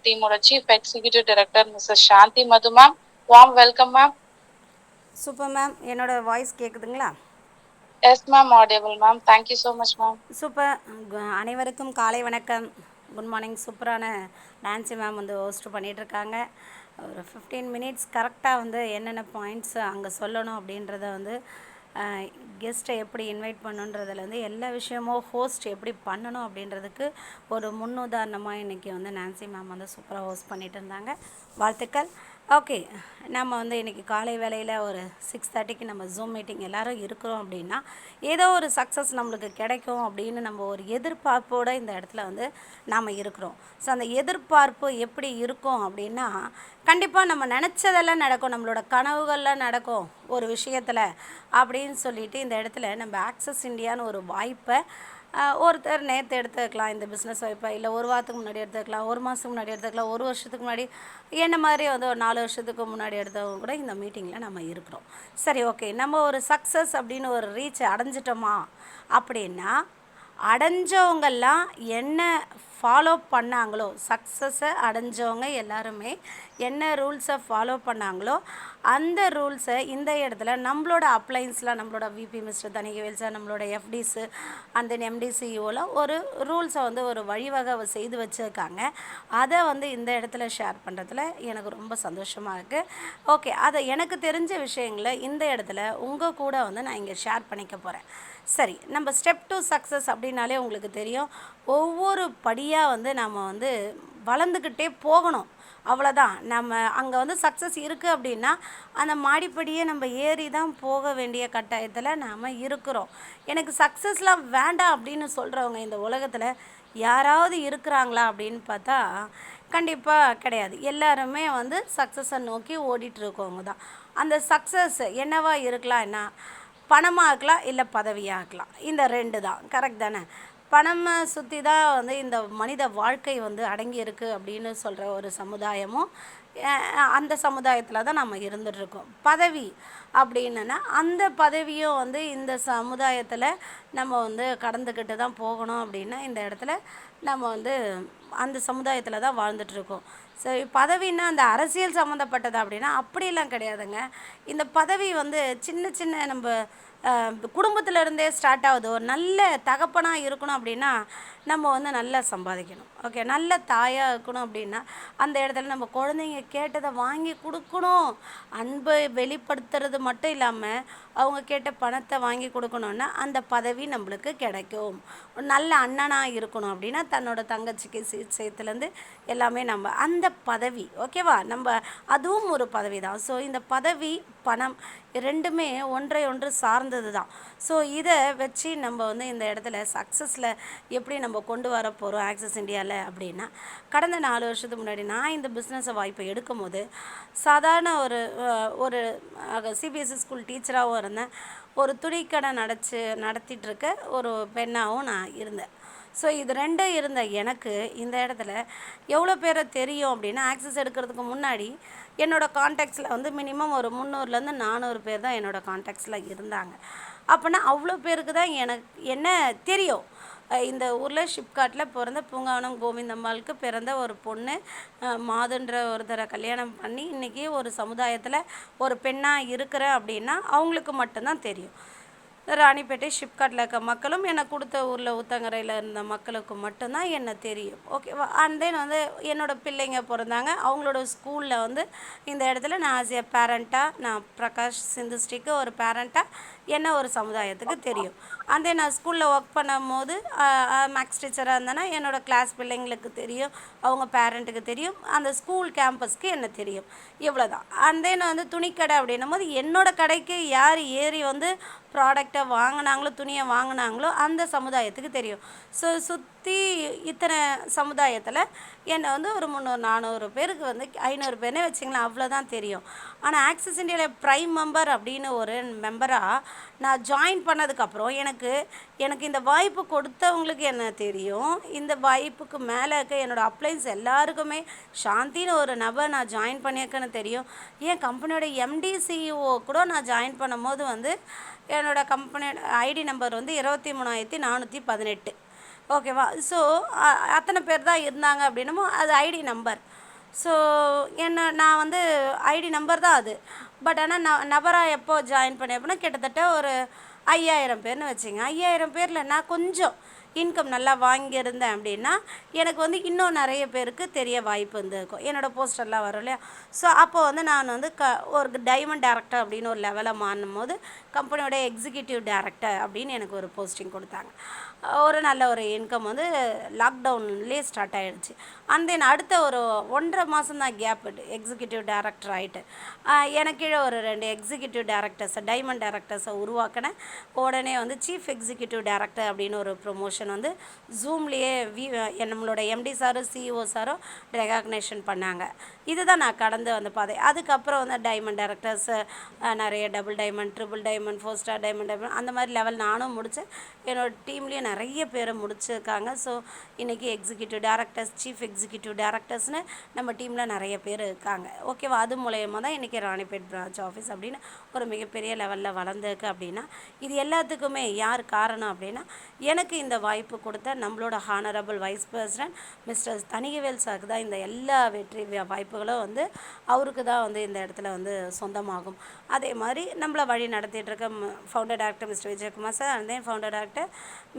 டீமோட chief executive director Mrs Shanti Madhu ma'am. Warm welcome ma'am. Super ma'am. என்னோட voice கேட்குதுங்களா? Yes ma'am, audible ma'am. Thank you so much ma'am. Super. அனைவருக்கும் காலை வணக்கம். Good morning. சூப்பரான Nancy ma'am வந்து ஹோஸ்ட் பண்ணிகிட்ருக்காங்க. ஒரு 15 மினிட்ஸ் கரெக்டாக வந்து என்னென்ன பாயிண்ட்ஸ் அங்கே சொல்லணும் அப்படின்றத வந்து கெஸ்ட்டை எப்படி இன்வைட் பண்ணுன்றதுலேருந்து எல்லா விஷயமும் ஹோஸ்ட் எப்படி பண்ணணும் அப்படின்றதுக்கு ஒரு முன்னுதாரணமாக இன்றைக்கி வந்து நான்சி மேம் வந்து சூப்பராக ஹோஸ்ட் பண்ணிகிட்டு இருந்தாங்க. வாழ்த்துக்கள். ஓகே, நம்ம வந்து இன்றைக்கி காலை வேளையில் ஒரு 6:30க்கு நம்ம ஜூம் மீட்டிங் எல்லோரும் இருக்கிறோம் அப்படின்னா ஏதோ ஒரு சக்ஸஸ் நம்மளுக்கு கிடைக்கும் அப்படின்னு நம்ம ஒரு எதிர்பார்ப்போடு இந்த இடத்துல வந்து நாம் இருக்கிறோம். ஸோ அந்த எதிர்பார்ப்பு எப்படி இருக்கும் அப்படின்னா, கண்டிப்பாக நம்ம நினச்சதெல்லாம் நடக்கும், நம்மளோட கனவுகள்லாம் நடக்கும் ஒரு விஷயத்தில் அப்படின்னு சொல்லிட்டு இந்த இடத்துல நம்ம ஆக்சஸ் இந்தியான்னு ஒரு வாய்ப்பை ஒருத்தர் நேற்று எடுத்துக்கலாம் இந்த பிஸ்னஸ் வாய்ப்பை, இல்லை ஒரு வாரத்துக்கு முன்னாடி எடுத்துக்கலாம், ஒரு மாதத்துக்கு முன்னாடி எடுத்துக்கலாம், ஒரு வருஷத்துக்கு முன்னாடி, என்ன மாதிரி வந்து ஒரு 4 வருஷத்துக்கு முன்னாடி எடுத்தவங்க கூட இந்த மீட்டிங்கில் நம்ம இருக்கிறோம். சரி, ஓகே, நம்ம ஒரு சக்ஸஸ் அப்படின்னு ஒரு ரீச் அடைஞ்சிட்டோமா அப்படின்னா, அடைஞ்சவங்கெல்லாம் என்ன ஃபாலோ பண்ணாங்களோ, சக்ஸஸை அடைஞ்சவங்க எல்லாருமே என்ன ரூல்ஸை ஃபாலோ பண்ணாங்களோ அந்த ரூல்ஸை இந்த இடத்துல நம்மளோட அப்ளைன்ஸ்லாம், நம்மளோட விபி மிஸ்டர் தனிகவேல் சார், நம்மளோட எஃப்டிஸு அண்ட் தென் எம்டிசிஇஓலாம் ஒரு ரூல்ஸை வந்து ஒரு வழிவகை செய்து வச்சுருக்காங்க. அதை வந்து இந்த இடத்துல ஷேர் பண்ணுறதுல எனக்கு ரொம்ப சந்தோஷமாக இருக்குது. ஓகே, அதை எனக்கு தெரிஞ்ச விஷயங்களை இந்த இடத்துல உங்கள் கூட வந்து நான் இங்கே ஷேர் பண்ணிக்க போகிறேன். சரி, நம்ம ஸ்டெப் டு சக்ஸஸ் அப்படின்னாலே உங்களுக்கு தெரியும், ஒவ்வொரு படியாக வந்து நம்ம வந்து வளர்ந்துக்கிட்டே போகணும். அவ்வளோதான். நம்ம அங்கே வந்து சக்ஸஸ் இருக்குது அப்படின்னா அந்த மாடிப்படியே நம்ம ஏறி தான் போக வேண்டிய கட்டாயத்தில் நாம் இருக்கிறோம். எனக்கு சக்ஸஸ்லாம் வேண்டாம் அப்படின்னு சொல்கிறவங்க இந்த உலகத்தில் யாராவது இருக்கிறாங்களா அப்படின்னு பார்த்தா கண்டிப்பாக கிடையாது. எல்லாருமே வந்து சக்ஸஸை நோக்கி ஓடிட்டுருக்கவங்க தான். அந்த சக்ஸஸ் என்னவா இருக்கலாம், என்ன பணமாக இருக்கலாம், இல்லை பதவியாக இருக்கலாம். இந்த 2 தான். கரெக்ட் தானே? பணமை சுற்றி தான் வந்து இந்த மனித வாழ்க்கை வந்து அடங்கி இருக்குது அப்படின்னு சொல்கிற ஒரு சமுதாயமும் அந்த சமுதாயத்தில் தான் நம்ம இருந்துகிட்ருக்கோம். பதவி அப்படின்னா அந்த பதவியும் வந்து இந்த சமுதாயத்தில் நம்ம வந்து கடந்துக்கிட்டு தான் போகணும் அப்படின்னா இந்த இடத்துல நம்ம வந்து அந்த சமுதாயத்தில் தான் வாழ்ந்துட்டுருக்கோம். சரி, பதவின்னா அந்த அரசியல் சம்மந்தப்பட்டது அப்படின்னா அப்படிலாம் கிடையாதுங்க. இந்த பதவி வந்து சின்ன சின்ன நம்ம குடும்பத்திலேருந்தே ஸ்டார்ட் ஆகுது. ஒரு நல்ல தகப்பனாக இருக்கணும் அப்படின்னா நம்ம வந்து நல்லா சம்பாதிக்கணும். ஓகே, நல்ல தாயாக இருக்கணும் அப்படின்னா அந்த இடத்துல நம்ம குழந்தைங்க கேட்டதை வாங்கி கொடுக்கணும். அன்பை வெளிப்படுத்துறது மட்டும் இல்லாமல் அவங்க கேட்ட பணத்தை வாங்கி கொடுக்கணுன்னா அந்த பதவி நம்மளுக்கு கிடைக்கும். ஒரு நல்ல அண்ணனாக இருக்கணும் அப்படின்னா தன்னோட தங்கச்சிக்கு சேர்த்துலேருந்து எல்லாமே நம்ம அந்த பதவி. ஓகேவா? நம்ம அதுவும் ஒரு பதவி தான். ஸோ இந்த பதவி, பணம் ரெண்டுமே ஒன்றை ஒன்று சார்ந்தது தான். ஸோ இதை வச்சு நம்ம வந்து இந்த இடத்துல சக்ஸஸில் எப்படி நம்ம கொண்டு வர போகிறோம் ஆக்சஸ் இந்தியாவில் அப்படின்னா, கடந்த 4 வருஷத்துக்கு முன்னாடி நான் இந்த பிஸ்னஸை வாய்ப்பை எடுக்கும் போது சாதாரண ஒரு சிபிஎஸ்சி ஸ்கூல் டீச்சராகவும் இருந்தேன், ஒரு துணிக்கடை நடத்திட்டுருக்க ஒரு பெண்ணாகவும் நான் இருந்தேன். ஸோ இது 2 இருந்த எனக்கு இந்த இடத்துல எவ்வளோ பேரை தெரியும் அப்படின்னா, ஆக்சஸ் எடுக்கிறதுக்கு முன்னாடி என்னோடய கான்டாக்ட்ஸில் வந்து மினிமம் ஒரு 300லேருந்து 400 பேர் தான் என்னோடய கான்டாக்ட்ஸில் இருந்தாங்க. அப்போனா அவ்வளோ பேருக்கு தான் என்ன தெரியும். இந்த ஊரில் ஷிப்காட்டில் பிறந்த பூங்காவனம் கோவிந்தம்மாளுக்கு பிறந்த ஒரு பொண்ணு மாதுன்ற ஒருத்தரை கல்யாணம் பண்ணி இன்றைக்கி ஒரு சமுதாயத்தில் ஒரு பெண்ணாக இருக்கிறேன் அப்படின்னா அவங்களுக்கு மட்டும்தான் தெரியும். ராணிப்பேட்டை ஷிப்காட்டில் இருக்க மக்களும் என்னை கொடுத்த ஊரில் ஊத்தங்கரையில் இருந்த மக்களுக்கு மட்டும்தான் என்ன தெரியும். ஓகேவா? அண்ட் தென் வந்து என்னோடய பிள்ளைங்க பிறந்தாங்க. அவங்களோட ஸ்கூலில் வந்து இந்த இடத்துல நான் ஆஸ் ஏ பேரண்ட்டாக, நான் பிரகாஷ் சிந்துஸ்ரீக்கு ஒரு பேரண்ட்டாக என்ன ஒரு சமுதாயத்துக்கு தெரியும். அண்ட் தென் நான் ஸ்கூலில் ஒர்க் பண்ணும் போது மேக்ஸ் டீச்சராக இருந்தேன்னா என்னோடய கிளாஸ் பிள்ளைங்களுக்கு தெரியும், அவங்க பேரண்ட்டுக்கு தெரியும், அந்த ஸ்கூல் கேம்பஸ்க்கு என்ன தெரியும். இவ்வளோதான். அண்ட் தென் வந்து துணிக்கடை அப்படின்னும் போது என்னோடய கடைக்கு யார் ஏறி வந்து ப்ராடக்டை வாங்கினாங்களோ, துணியை வாங்கினாங்களோ அந்த சமுதாயத்துக்கு தெரியும். ஸோ சுற்றி இத்தனை சமுதாயத்தில் என்னை வந்து ஒரு 300-400 பேருக்கு வந்து 500 பேர்னே வச்சிங்களேன், அவ்வளோதான் தெரியும். ஆனால் ஆக்சஸ் இந்தியாவில் ப்ரைம் மெம்பர் அப்படின்னு ஒரு மெம்பராக நான் ஜாயின் பண்ணதுக்கப்புறம் எனக்கு இந்த வாய்ப்பு கொடுத்தவங்களுக்கு என்ன தெரியும், இந்த வாய்ப்புக்கு மேலே இருக்க என்னோடய அப்ளைன்ஸ் எல்லாருக்குமே சாந்தின்னு ஒரு நபர் நான் ஜாயின் பண்ணியிருக்கேன்னு தெரியும். ஏன் கம்பெனியோட எம்டிசிஇஓ கூட நான் ஜாயின் பண்ணும் போது வந்து என்னோடய கம்பெனியோட ஐடி நம்பர் வந்து 23,418. ஓகேவா? ஸோ அத்தனை பேர் தான் இருந்தாங்க அப்படின்னமோ அது ஐடி நம்பர். ஸோ நான் வந்து ஐடி நம்பர் தான் அது. பட் ஆனால் நபராக எப்போ ஜாயின் பண்ணேன் அப்படின்னா கிட்டத்தட்ட ஒரு 5000 பேர்னு வச்சுங்க. 5000 பேரில் நான் கொஞ்சம் இன்கம் நல்லா வாங்கியிருந்தேன் அப்படின்னா எனக்கு வந்து இன்னும் நிறைய பேருக்கு தெரிய வாய்ப்பு இருந்திருக்கும். என்னோடய போஸ்டர்லாம் வரும் இல்லையா? ஸோ அப்போ வந்து நான் வந்து ஒரு டைமண்ட் டேரக்டர் அப்படின்னு ஒரு லெவலை மாறும் போது கம்பெனியோட எக்ஸிக்யூட்டிவ் டேரக்டர் அப்படின்னு எனக்கு ஒரு போஸ்டிங் கொடுத்தாங்க. ஒரு நல்ல ஒரு இன்கம் வந்து லாக்டவுன்லேயே ஸ்டார்ட் ஆகிடுச்சு. அண்ட் தென் அடுத்த ஒரு 1.5 மாதம் தான் கேப் எக்ஸிக்யூட்டிவ் டேரக்டர் ஆகிட்டு எனக்கு கீழே ஒரு 2 எக்ஸிக்யூட்டிவ் டேரக்டர்ஸை டைமண்ட் டேரக்டர்ஸை உருவாக்கினேன். உடனே வந்து சீஃப் எக்ஸிக்யூட்டிவ் டேரக்டர் அப்படின்னு ஒரு ப்ரொமோஷன் வந்து ஜூம்லேயே நம்மளோட எம்டி சாரும் சிஇஓ சாரும் ரெகக்னேஷன் பண்ணாங்க. இதுதான் நான் கடந்து வந்த பாதை. அதுக்கப்புறம் வந்து டைமண்ட் டேரக்டர்ஸ் நிறைய double diamond, triple diamond, 4 star diamond அந்த மாதிரி லெவல் நானும் முடித்தேன். என்னோடய டீம்லேயும் நிறைய பேரை முடிச்சிருக்காங்க. ஸோ இன்றைக்கி எக்ஸிக்யூட்டிவ் டேரக்டர்ஸ், சீஃப் எக்ஸிக்யூட்டிவ் டேரக்டர்ஸ்னு நம்ம டீமில் நிறைய பேர் இருக்காங்க. ஓகேவா? அது மூலயமா தான் இன்றைக்கி ராணிப்பேட் பிரான்ச் ஆஃபீஸ் அப்படின்னு ஒரு மிகப்பெரிய லெவலில் வளர்ந்துருக்கு. அப்படின்னா இது எல்லாத்துக்குமே யார் காரணம் அப்படின்னா எனக்கு இந்த வாய்ப்பு கொடுத்த நம்மளோட honourable vice president mister Thanigavel சாருக்கு தான் இந்த எல்லா வெற்றி வாய்ப்புகளும் வந்து அவருக்கு தான் வந்து இந்த இடத்துல வந்து சொந்தமாகும். அதே மாதிரி நம்மளை வழி நடத்திட்டு இருக்க founder director mister Vijayakumar sir, and then founder director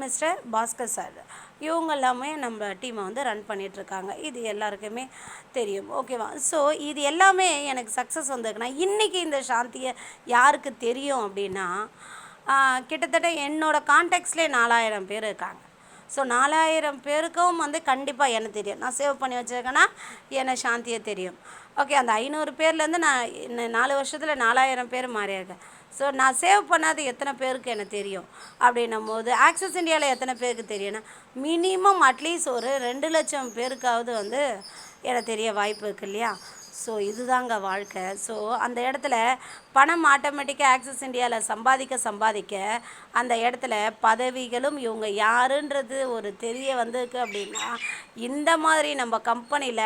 mister Bhaskar sir, இவங்க எல்லாமே நம்ம டீமை வந்து ரன் பண்ணிகிட்ருக்காங்க. இது எல்லாருக்குமே தெரியும். ஓகேவா? ஸோ இது எல்லாமே எனக்கு சக்ஸஸ் வந்திருக்குன்னா இன்றைக்கி இந்த சாந்தியை யாருக்கு தெரியும் அப்படின்னா கிட்டத்தட்ட என்னோடய கான்டாக்ட்ஸ்லேயே 4000 பேர் இருக்காங்க. ஸோ 4000 பேருக்கும் வந்து கண்டிப்பாக என்ன தெரியும். நான் சேவ் பண்ணி வச்சுருக்கேன்னா என்னை சாந்தியை தெரியும். ஓகே, அந்த 500 பேர்லேருந்து நான் 4 வருஷத்தில் 4000 பேர் மாறியிருக்கேன். ஸோ நான் சேவ் பண்ணாது எத்தனை பேருக்கு எனக்கு தெரியும் அப்படின்னும் போது ஆக்சிஸ் இந்தியாவில் எத்தனை பேருக்கு தெரியும்னா மினிமம் அட்லீஸ்ட் ஒரு 2 லட்சம் பேருக்காவது வந்து எனக்கு தெரிய வாய்ப்பு இருக்குது இல்லையா? ஸோ இதுதாங்க வாழ்க்கை. ஸோ அந்த இடத்துல பணம் ஆட்டோமேட்டிக்காக ஆக்சிஸ் இந்தியாவில் சம்பாதிக்க அந்த இடத்துல பதவிகளும் இவங்க யாருன்றது ஒரு தெரிய வந்திருக்கு. அப்படின்னா இந்த மாதிரி நம்ம கம்பெனியில்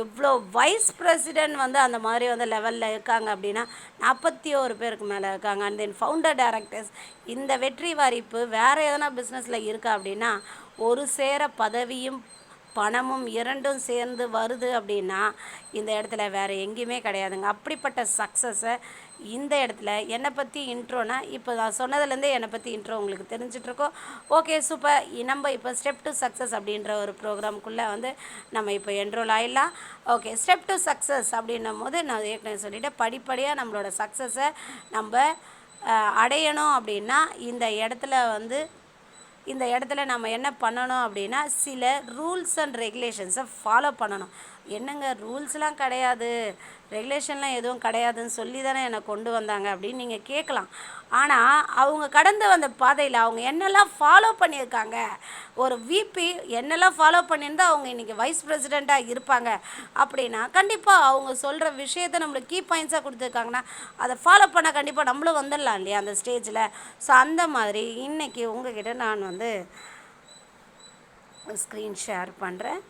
எவ்வளோ வைஸ் பிரசிடென்ட் வந்து அந்த மாதிரி வந்து லெவலில் இருக்காங்க அப்படின்னா 41 பேருக்கு மேலே இருக்காங்க. And then founder directors. இந்த வெற்றி வாய்ப்பு வேறு எதனா பிஸ்னஸில் இருக்கா அப்படின்னா ஒரு சேர பதவியும் பணமும் இரண்டும் சேர்ந்து வருது அப்படின்னா இந்த இடத்துல வேறு எங்கேயுமே கிடையாதுங்க. அப்படிப்பட்ட சக்ஸஸை இந்த இடத்துல என்னை பற்றி இன்ட்ரோனா இப்போ நான் சொன்னதுலேருந்தே என்னை பற்றி இன்ட்ரோ உங்களுக்கு தெரிஞ்சிட்ருக்கோம். Okay, super. நம்ம இப்போ ஸ்டெப் டு சக்ஸஸ் அப்படின்ற ஒரு ப்ரோக்ராமுக்குள்ளே வந்து நம்ம இப்போ என்ரோல் ஆகிடலாம். ஓகே, ஸ்டெப் டு சக்ஸஸ் அப்படின்னும் போது நான் ஏற்கனவே சொல்லிவிட்டேன், படிப்படியாக நம்மளோட சக்ஸஸை நம்ம அடையணும் அப்படின்னா இந்த இடத்துல நம்ம என்ன பண்ணணும் அப்படின்னா சில ரூல்ஸ் அண்ட் ரெகுலேஷன்ஸை ஃபாலோ பண்ணணும். என்னங்க ரூல்ஸ்லாம் கிடையாது, ரெகுலேஷன்லாம் எதுவும் கிடையாதுன்னு சொல்லி தானே என்னை கொண்டு வந்தாங்க அப்படின்னு நீங்கள் கேட்கலாம். ஆனால் அவங்க கடந்து வந்த பாதையில் அவங்க என்னெல்லாம் ஃபாலோ பண்ணியிருக்காங்க, ஒரு விபி என்னெல்லாம் ஃபாலோ பண்ணியிருந்தால் அவங்க இன்றைக்கி வைஸ் பிரசிடெண்ட்டாக இருப்பாங்க அப்படின்னா கண்டிப்பாக அவங்க சொல்கிற விஷயத்தை நம்மளுக்கு கீ பாயிண்ட்ஸாக கொடுத்துருக்காங்கன்னா அதை ஃபாலோ பண்ண கண்டிப்பாக நம்மளும் வந்துடலாம் இல்லையா அந்த ஸ்டேஜில். ஸோ அந்த மாதிரி இன்றைக்கி உங்ககிட்ட நான் வந்து ஸ்க்ரீன் ஷேர் பண்ணுறேன்.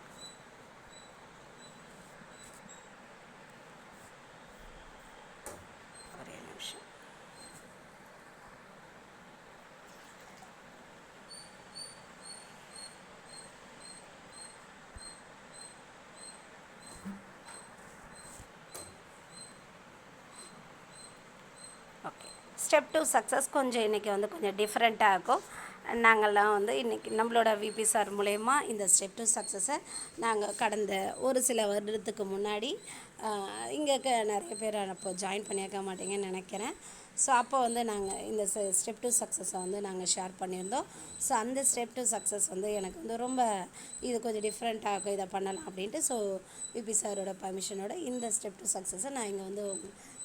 ஓகே, ஸ்டெப் டு சக்ஸஸ் கொஞ்சம் இன்றைக்கி வந்து கொஞ்சம் டிஃப்ரெண்ட்டாக இருக்கும். நாங்கள்லாம் வந்து இன்றைக்கி நம்மளோட விபி சார் மூலயமா இந்த ஸ்டெப் டு சக்ஸஸை நாங்கள் கடந்த ஒரு சில வருடத்துக்கு முன்னாடி இங்கே நிறைய பேர் அப்போ ஜாயின் பண்ணியிருக்க மாட்டீங்கன்னு நினைக்கிறேன். ஸோ அப்போ வந்து நாங்கள் இந்த ஸ்டெப் டு சக்ஸஸை வந்து நாங்கள் ஷேர் பண்ணியிருந்தோம். ஸோ அந்த ஸ்டெப் டு சக்ஸஸ் வந்து எனக்கு வந்து ரொம்ப இது கொஞ்சம் டிஃப்ரெண்ட்டாக இருக்கும், இதை பண்ணலாம் அப்படின்ட்டு. ஸோ விபி சாரோட பர்மிஷனோட இந்த ஸ்டெப் டு சக்ஸஸை நான் இங்கே வந்து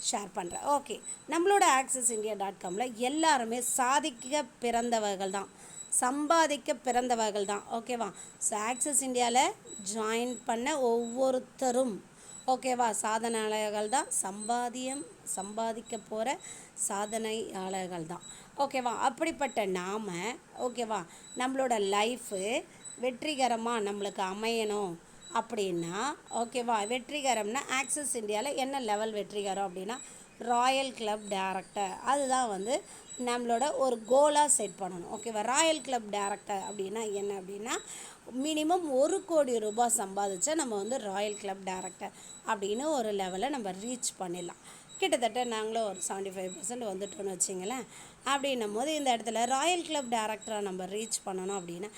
ஷேர் பண்ணுறேன். ஓகே, நம்மளோட accessindia.comல எல்லாருமே சாதிக்க பிறந்தவர்கள் தான், சம்பாதிக்க பிறந்தவர்கள் தான். ஓகேவா? ஸோ ஆக்சிஸ் இந்தியாவில் ஜாயின் பண்ண ஒவ்வொருத்தரும் ஓகேவா சாதனையாளர்கள் தான், சம்பாதிக்க போகிற சாதனையாளர்கள் தான். ஓகேவா? அப்படிப்பட்ட நாம் ஓகேவா நம்மளோட லைஃபு வெற்றிகரமாக நம்மளுக்கு அமையணும் அப்படின்னா ஓகேவா வெற்றிகரம்னா ஆக்சிஸ் இந்தியாவில் என்ன லெவல் வெற்றிகரம் அப்படின்னா ராயல் கிளப் டைரக்டர், அதுதான் வந்து நம்மளோட ஒரு கோலாக செட் பண்ணணும். ஓகேவா? ராயல் கிளப் டைரக்டர் அப்படின்னா என்ன அப்படின்னா மினிமம் 1 கோடி ரூபாய் சம்பாதிச்சா நம்ம வந்து ராயல் கிளப் டைரக்டர் அப்படின்னு ஒரு லெவலை நம்ம ரீச் பண்ணிடலாம். கிட்டத்தட்ட நாங்களும் ஒரு 75% வந்துட்டோன்னு வச்சிங்களேன். அப்படின்னும் போது இந்த இடத்துல ராயல் கிளப் டைரக்டராக நம்ம ரீச் பண்ணணும் அப்படின்னா,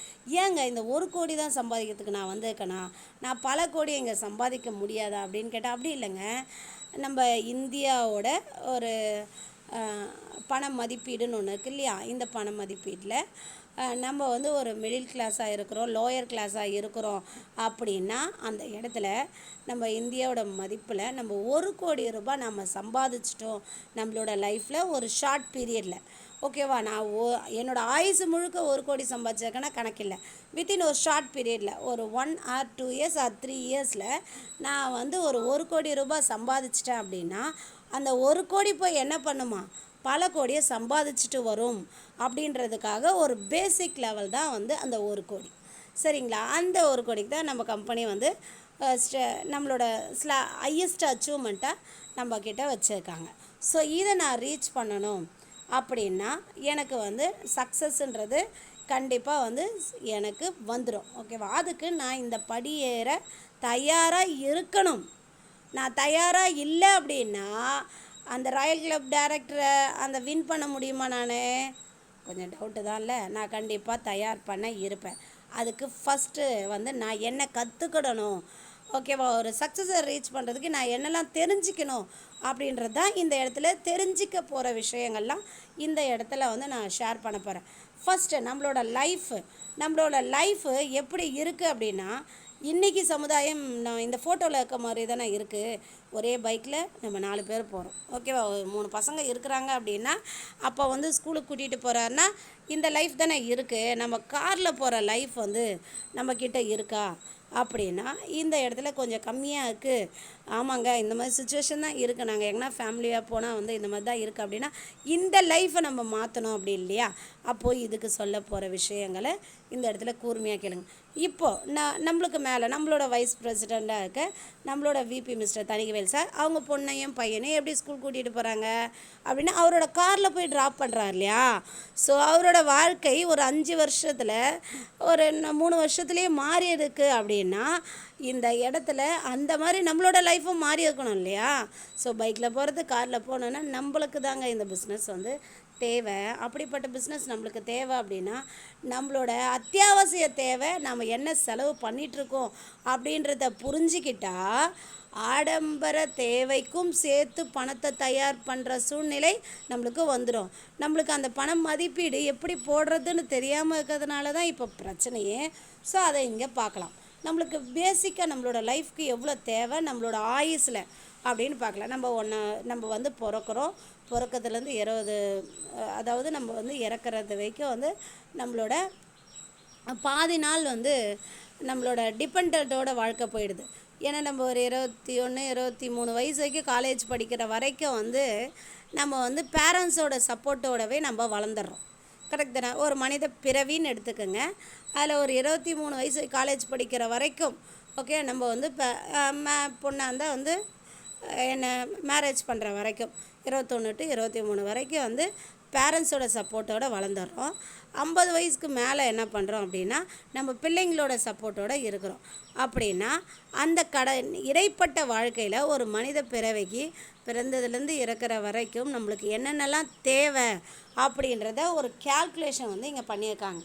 ஏங்க இந்த 1 கோடி தான் சம்பாதிக்கிறதுக்கு நான் வந்திருக்கேனா, நான் பல கோடி இங்கே சம்பாதிக்க முடியாதா அப்படின்னு கேட்டால் அப்படி இல்லைங்க. நம்ம இந்தியாவோட ஒரு பண மதிப்பீடுன்னு ஒன்று இருக்கு இல்லையா, இந்த பண மதிப்பீட்டில் நம்ம வந்து ஒரு மிடில் கிளாஸாக இருக்கிறோம், லோயர் கிளாஸாக இருக்கிறோம் அப்படின்னா அந்த இடத்துல நம்ம இந்தியாவோட மதிப்பில் நம்ம 1 கோடி ரூபாய் நம்ம சம்பாதிச்சிட்டோம் நம்மளோட லைஃப்பில் ஒரு ஷார்ட் பீரியடில். ஓகேவா, நான் என்னோடய ஆயுசு முழுக்க 1 கோடி சம்பாதிச்சிருக்கேன்னா கணக்கில்லை. வித்தின் ஒரு ஷார்ட் பீரியடில் ஒரு 1 or 2 years or 3 yearsல நான் வந்து ஒரு 1 கோடி ரூபாய் சம்பாதிச்சிட்டேன் அப்படின்னா அந்த 1 கோடி போய் என்ன பண்ணுமா, பல கோடியை சம்பாதிச்சுட்டு வரும் அப்படின்றதுக்காக ஒரு பேசிக் லெவல் தான் வந்து அந்த 1 கோடி. சரிங்களா, அந்த 1 கோடிக்கு தான் நம்ம கம்பெனி வந்து நம்மளோட ஹையஸ்ட் அச்சீவ்மெண்ட்டாக நம்மக்கிட்ட வச்சுருக்காங்க. ஸோ இதை நான் ரீச் பண்ணணும் அப்படின்னா எனக்கு வந்து சக்ஸஸ்ன்றது கண்டிப்பாக வந்து எனக்கு வந்துடும். ஓகேவா, அதுக்கு நான் இந்த படியேற தயாராக இருக்கணும். நான் தயாராக இல்லை அப்படின்னா அந்த ராயல் கிளப் டைரக்டரை அந்த வின் பண்ண முடியுமா? நான் கொஞ்சம் டவுட்டு தான்ல. நான் கண்டிப்பாக தயார் பண்ண இருப்பேன். அதுக்கு ஃபஸ்ட்டு வந்து நான் என்ன கற்றுக்கிடணும், ஓகேவா, ஒரு சக்ஸஸை ரீச் பண்ணுறதுக்கு நான் என்னெல்லாம் தெரிஞ்சுக்கணும் அப்படின்றது தான் இந்த இடத்துல தெரிஞ்சிக்க போகிற விஷயங்கள்லாம் இந்த இடத்துல வந்து நான் ஷேர் பண்ண போகிறேன். ஃபஸ்ட்டு நம்மளோட லைஃபு எப்படி இருக்குது அப்படின்னா, இன்றைக்கி சமுதாயம் நான் இந்த ஃபோட்டோவில் இருக்க மாதிரி தானே இருக்குது. ஒரே பைக்கில் நம்ம 4 பேர் போகிறோம். ஓகேவா, 3 பசங்க இருக்கிறாங்க அப்படின்னா அப்போ வந்து ஸ்கூலுக்கு கூட்டிகிட்டு போகிறாருன்னா இந்த லைஃப் தானே இருக்குது. நம்ம காரில் போகிற லைஃப் வந்து நம்மக்கிட்ட இருக்கா அப்படின்னா இந்த இடத்துல கொஞ்சம் கம்மியாக இருக்குது. ஆமாங்க, இந்த மாதிரி சுச்சுவேஷன் தான் இருக்குது. நாங்கள் எங்கன்னா ஃபேமிலியாக போனால் வந்து இந்த மாதிரி தான் இருக்குது அப்படின்னா இந்த லைஃப்பை நம்ம மாற்றணும் அப்படி இல்லையா. அப்போது இதுக்கு சொல்ல போகிற விஷயங்களை இந்த இடத்துல கூர்மையாக கேளுங்க. இப்போது நம்மளுக்கு மேலே நம்மளோட வைஸ் பிரசிடெண்ட்டாக இருக்க நம்மளோட விபி மிஸ்டர் தணிகவேல் சார் அவங்க பொண்ணையும் பையனையும் எப்படி ஸ்கூல் கூட்டிகிட்டு போகிறாங்க அப்படின்னா அவரோட காரில் போய் ட்ராப் பண்ணுறாரு இல்லையா. ஸோ அவரோட வாழ்க்கை ஒரு 5 வருஷத்தில் ஒரு 3 வருஷத்துலேயே மாறி இருக்கு அப்படின்னா இந்த இடத்துல அந்த மாதிரி நம்மளோட லைஃப்பும் மாறி இருக்கணும் இல்லையா. ஸோ பைக்கில் போகிறது, காரில் போனோன்னா நம்மளுக்கு தாங்க இந்த பிஸ்னஸ் வந்து தேவை. அப்படிப்பட்ட பிஸ்னஸ் நம்மளுக்கு தேவை அப்படின்னா நம்மளோட அத்தியாவசிய தேவை நம்ம என்ன செலவு பண்ணிகிட்ருக்கோம் அப்படின்றத புரிஞ்சிக்கிட்டா ஆடம்பர தேவைக்கும் சேர்த்து பணத்தை தயார் பண்ணுற சூழ்நிலை நம்மளுக்கு வந்துடும். நம்மளுக்கு அந்த பணம் மதிப்பீடு எப்படி போடுறதுன்னு தெரியாமல் இருக்கிறதுனால தான் இப்போ பிரச்சனையே. ஸோ அதை இங்கே பார்க்கலாம். நம்மளுக்கு பேசிக்காக நம்மளோட லைஃப்க்கு எவ்வளோ தேவை நம்மளோட ஆயுஸில் அப்படின்னு பார்க்கலாம். நம்ம வந்து பிறக்கிறதுலேருந்து 20 அதாவது நம்ம வந்து இறக்குறது வரைக்கும் வந்து நம்மளோட பாதி நாள் வந்து நம்மளோட டிபெண்டோட வாழ்க்கை போயிடுது. ஏன்னா நம்ம ஒரு 21 23 வயசு வரைக்கும் காலேஜ் படிக்கிற வரைக்கும் வந்து நம்ம வந்து பேரண்ட்ஸோட சப்போர்ட்டோடவே நம்ம வளர்ந்துடுறோம். கரெக்ட் தானே. ஒரு மனித பிறவின்னு எடுத்துக்கோங்க. அதில் ஒரு 23 வயசு காலேஜ் படிக்கிற வரைக்கும் ஓகே நம்ம வந்து பொண்ணாக இருந்தால் வந்து என்ன மேரேஜ் பண்ணுற வரைக்கும் 21 to 23 வரைக்கும் வந்து பேரண்ட்ஸோட சப்போர்ட்டோடு வளர்ந்துடுறோம். 50 வயசுக்கு மேலே என்ன பண்ணுறோம் அப்படின்னா நம்ம பிள்ளைங்களோட சப்போர்ட்டோடு இருக்கிறோம். அப்படின்னா அந்த இடைப்பட்ட வாழ்க்கையில் ஒரு மனித பிறவைக்கு பிறந்ததுலேருந்து இறக்குற வரைக்கும் நம்மளுக்கு என்னென்னலாம் தேவை அப்படின்றத ஒரு கேல்குலேஷன் வந்து இங்கே பண்ணியிருக்காங்க.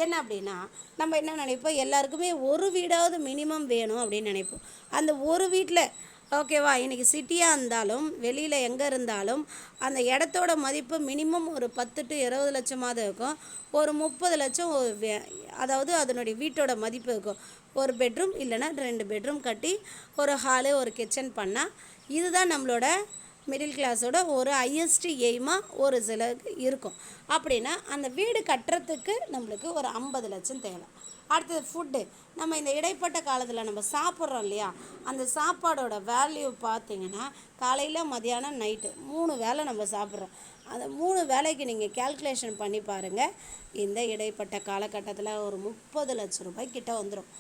என்ன அப்படின்னா நம்ம என்ன நினைப்போம், எல்லாருக்குமே ஒரு வீடாவது மினிமம் வேணும் அப்படின்னு நினைப்போம். அந்த ஒரு வீட்டில் ஓகேவா, இன்றைக்கி சிட்டியாக இருந்தாலும் வெளியில் எங்கே இருந்தாலும் அந்த இடத்தோட மதிப்பு மினிமம் ஒரு 10 to 20 லட்சமாவது இருக்கும். ஒரு 30 லட்சம் அதாவது அதனுடைய வீட்டோட மதிப்பு இருக்கும். ஒரு பெட்ரூம் இல்லைன்னா 2 பெட்ரூம் கட்டி ஒரு ஹாலு ஒரு கிச்சன் பண்ணால் இதுதான் நம்மளோட மிடில் கிளாஸோட ஒரு ஹையஸ்ட் எய்மாக ஒரு சிலருக்கு இருக்கும். அப்படின்னா அந்த வீடு கட்டுறதுக்கு நம்மளுக்கு ஒரு 50 லட்சம் தேவை. அடுத்தது ஃபுட்டு. நம்ம இந்த இடைப்பட்ட காலத்தில் நம்ம சாப்பிட்றோம் இல்லையா, அந்த சாப்பாடோட வேல்யூ பார்த்திங்கன்னா காலையில் மதியானம் நைட்டு 3 வேளை நம்ம சாப்பிட்றோம். அந்த 3 வேளைக்கு நீங்கள் கேல்குலேஷன் பண்ணி பாருங்கள். இந்த இடைப்பட்ட காலகட்டத்தில் ஒரு 30 லட்சம் ரூபாய் கிட்ட வந்துடும்.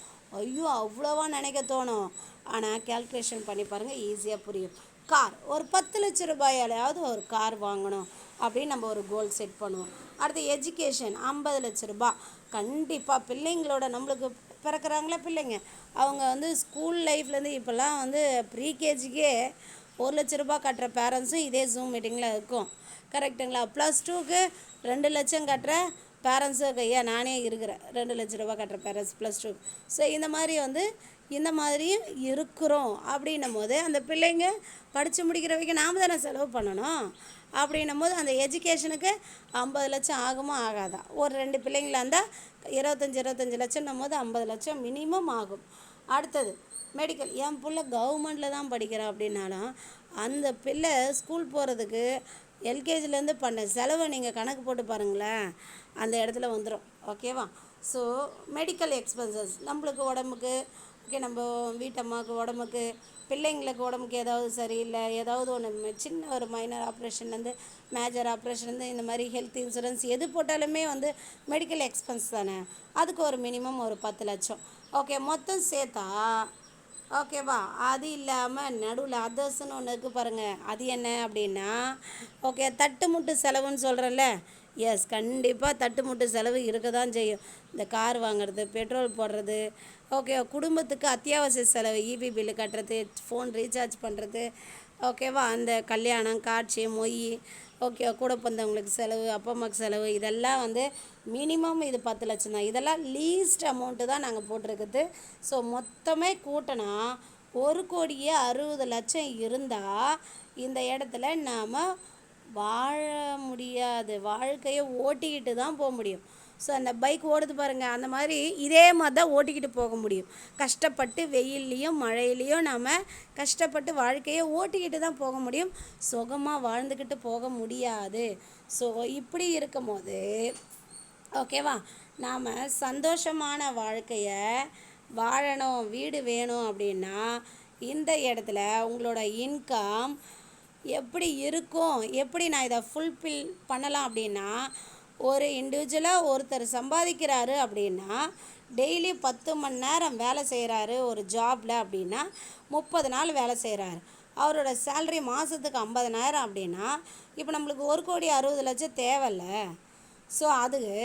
ஐயோ அவ்வளோவா நினைக்க தோணும். ஆனால் கேல்குலேஷன் பண்ணி பாருங்கள், ஈஸியாக புரியும். கார் ஒரு 10 லட்சம் ரூபாயாலையாவது ஒரு கார் வாங்கணும் அப்படின்னு நம்ம ஒரு கோல் செட் பண்ணுவோம். அடுத்து எஜுகேஷன் 50 லட்சம் ரூபாய் கண்டிப்பாக பிள்ளைங்களோட நம்மளுக்கு பிறக்கிறாங்களா பிள்ளைங்க, அவங்க வந்து ஸ்கூல் லைஃப்லேருந்து இப்போல்லாம் வந்து ப்ரீகேஜிக்கே 1,00,000 கட்டுற பேரண்ட்ஸும் இதே ஜூம் மீட்டிங்கில் இருக்கும். கரெக்டுங்களா? +2க்கு 2,00,000 கட்டுற பேரண்ட்ஸு ஐயா நானே இருக்கிறேன். 2,00,000 கட்டுற பேரண்ட்ஸ் +2. ஸோ இந்த மாதிரி வந்து இந்த மாதிரியும் இருக்கிறோம். அப்படின்னும் போது அந்த பிள்ளைங்க படித்து முடிக்கிற வரைக்கும் நாம் தானே செலவு பண்ணணும். அப்படின்னும் போது அந்த எஜுகேஷனுக்கு 50 லட்சம் ஆகுமா ஆகாதா? ஒரு 2 பிள்ளைங்களா இருந்தால் 25 லட்சம்னும் போது 50 லட்சம் மினிமம் ஆகும். அடுத்தது மெடிக்கல். என் பிள்ளை கவர்மெண்ட்டில் தான் படிக்கிறான் அப்படின்னாலும் அந்த பிள்ளை ஸ்கூல் போகிறதுக்கு எல்கேஜிலேருந்து பண்ண செலவை நீங்கள் கணக்கு போட்டு பாருங்களேன், அந்த இடத்துல வந்துடும். ஓகேவா? ஸோ மெடிக்கல் எக்ஸ்பென்சஸ் நம்மளுக்கு உடம்புக்கு, ஓகே, நம்ம வீட்டம்மாவுக்கு உடம்புக்கு, பிள்ளைங்களுக்கு உடம்புக்கு ஏதாவது சரியில்லை, ஏதாவது ஒன்று சின்ன ஒரு மைனர் ஆப்ரேஷன்லேருந்து மேஜர் ஆப்ரேஷன்லேருந்து இந்த மாதிரி ஹெல்த் இன்சூரன்ஸ் எது போட்டாலுமே வந்து மெடிக்கல் எக்ஸ்பென்ஸ் தானே. அதுக்கு ஒரு மினிமம் ஒரு 10 லட்சம். ஓகே, மொத்தம் சேர்த்தா ஓகேவா? அது இல்லாமல் நடுவில் அதர்ஸ்ன்னு ஒன்று இருக்குது பாருங்கள். அது என்ன அப்படின்னா, ஓகே, தட்டுமுட்டு செலவுன்னு சொல்கிறேன்ல. எஸ், கண்டிப்பாக தட்டுமுட்டு செலவு இருக்க தான் செய்யும். இந்த கார் வாங்குறது, பெட்ரோல் போடுறது, ஓகே, குடும்பத்துக்கு அத்தியாவசிய செலவு, இபி பில்லு கட்டுறது, ஃபோன் ரீசார்ஜ் பண்ணுறது, ஓகேவா, அந்த கல்யாணம் காட்சி மொய், ஓகே, கூட பிறந்தவங்களுக்கு செலவு, அப்பா அம்மாவுக்கு செலவு, இதெல்லாம் வந்து மினிமம் இது 10 லட்சம் தான். இதெல்லாம் லீஸ்ட் அமௌண்ட்டு தான் நாங்கள் போட்டிருக்குது. ஸோ மொத்தமே கூட்டினா 1,60,00,000 இருந்தால் இந்த இடத்துல நாம் வாழ முடியாது. வாழ்க்கையை ஓட்டிக்கிட்டு தான் போக முடியும். ஸோ அந்த பைக் ஓடுது பாருங்கள், அந்த மாதிரி இதே மாதிரி தான் ஓட்டிக்கிட்டு போக முடியும். கஷ்டப்பட்டு வெயில்லையும் மழையிலையும் நாம் கஷ்டப்பட்டு வாழ்க்கையை ஓட்டிக்கிட்டு தான் போக முடியும். சுகமாக வாழ்ந்துக்கிட்டு போக முடியாது. ஸோ இப்படி இருக்கும் போது ஓகேவா, நாம் சந்தோஷமான வாழ்க்கையை வாழணும், வீடு வேணும் அப்படின்னா இந்த இடத்துல உங்களோட இன்கம் எப்படி இருக்கும், எப்படி நான் இதை ஃபுல்ஃபில் பண்ணலாம் அப்படின்னா, ஒரு இண்டிவிஜுவலாக ஒருத்தர் சம்பாதிக்கிறாரு அப்படின்னா டெய்லி 10 மணி நேரம் வேலை செய்கிறாரு ஒரு ஜாபில் அப்படின்னா 30 நாள் வேலை செய்கிறாரு. அவரோட சேல்ரி மாதத்துக்கு 50,000 அப்படின்னா இப்போ நம்மளுக்கு 1,60,00,000 தேவையில்ல. ஸோ அதுக்கு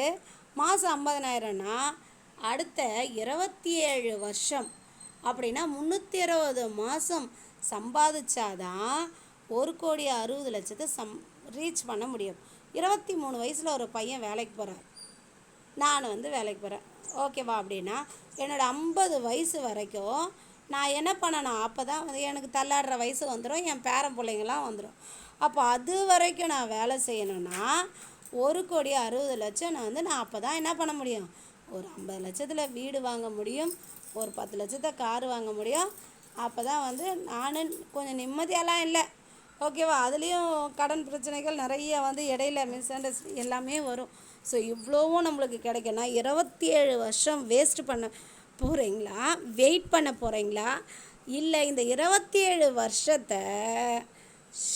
மாதம் 50,000னா அடுத்த 27 வருஷம் அப்படின்னா 360 மாதம் சம்பாதிச்சாதான் 1,60,00,000 ரீச் பண்ண முடியும். 23 வயசில் ஒரு பையன் வேலைக்கு போகிறார், நான் வந்து வேலைக்கு போகிறேன், ஓகேவா? அப்படின்னா என்னோடய 50 வயசு வரைக்கும் நான் என்ன பண்ணணும்? அப்போ தான் வந்து எனக்கு தள்ளாடுற வயசு வந்துடும், என் பேரன் பிள்ளைங்களாம் வந்துடும். அப்போ அது வரைக்கும் நான் வேலை செய்யணுன்னா 1,60,00,000 நான் அப்போ தான் என்ன பண்ண முடியும்? ஒரு 50 லட்சத்தில் வீடு வாங்க முடியும், ஒரு 10 லட்சத்தை கார் வாங்க முடியும். அப்போ தான் வந்து நான் கொஞ்சம் நிம்மதியெல்லாம் இல்லை, ஓகேவா? அதுலேயும் கடன் பிரச்சனைகள் நிறைய வந்து இடையில மிஸ் அண்டர்ஸ்டாண்டிங் எல்லாமே வரும். ஸோ இவ்வளோவும் நம்மளுக்கு கிடைக்குன்னா 27 வருஷம் வேஸ்ட் பண்ண போகிறீங்களா, வெயிட் பண்ண போகிறீங்களா, இல்லை இந்த 27 வருஷத்தை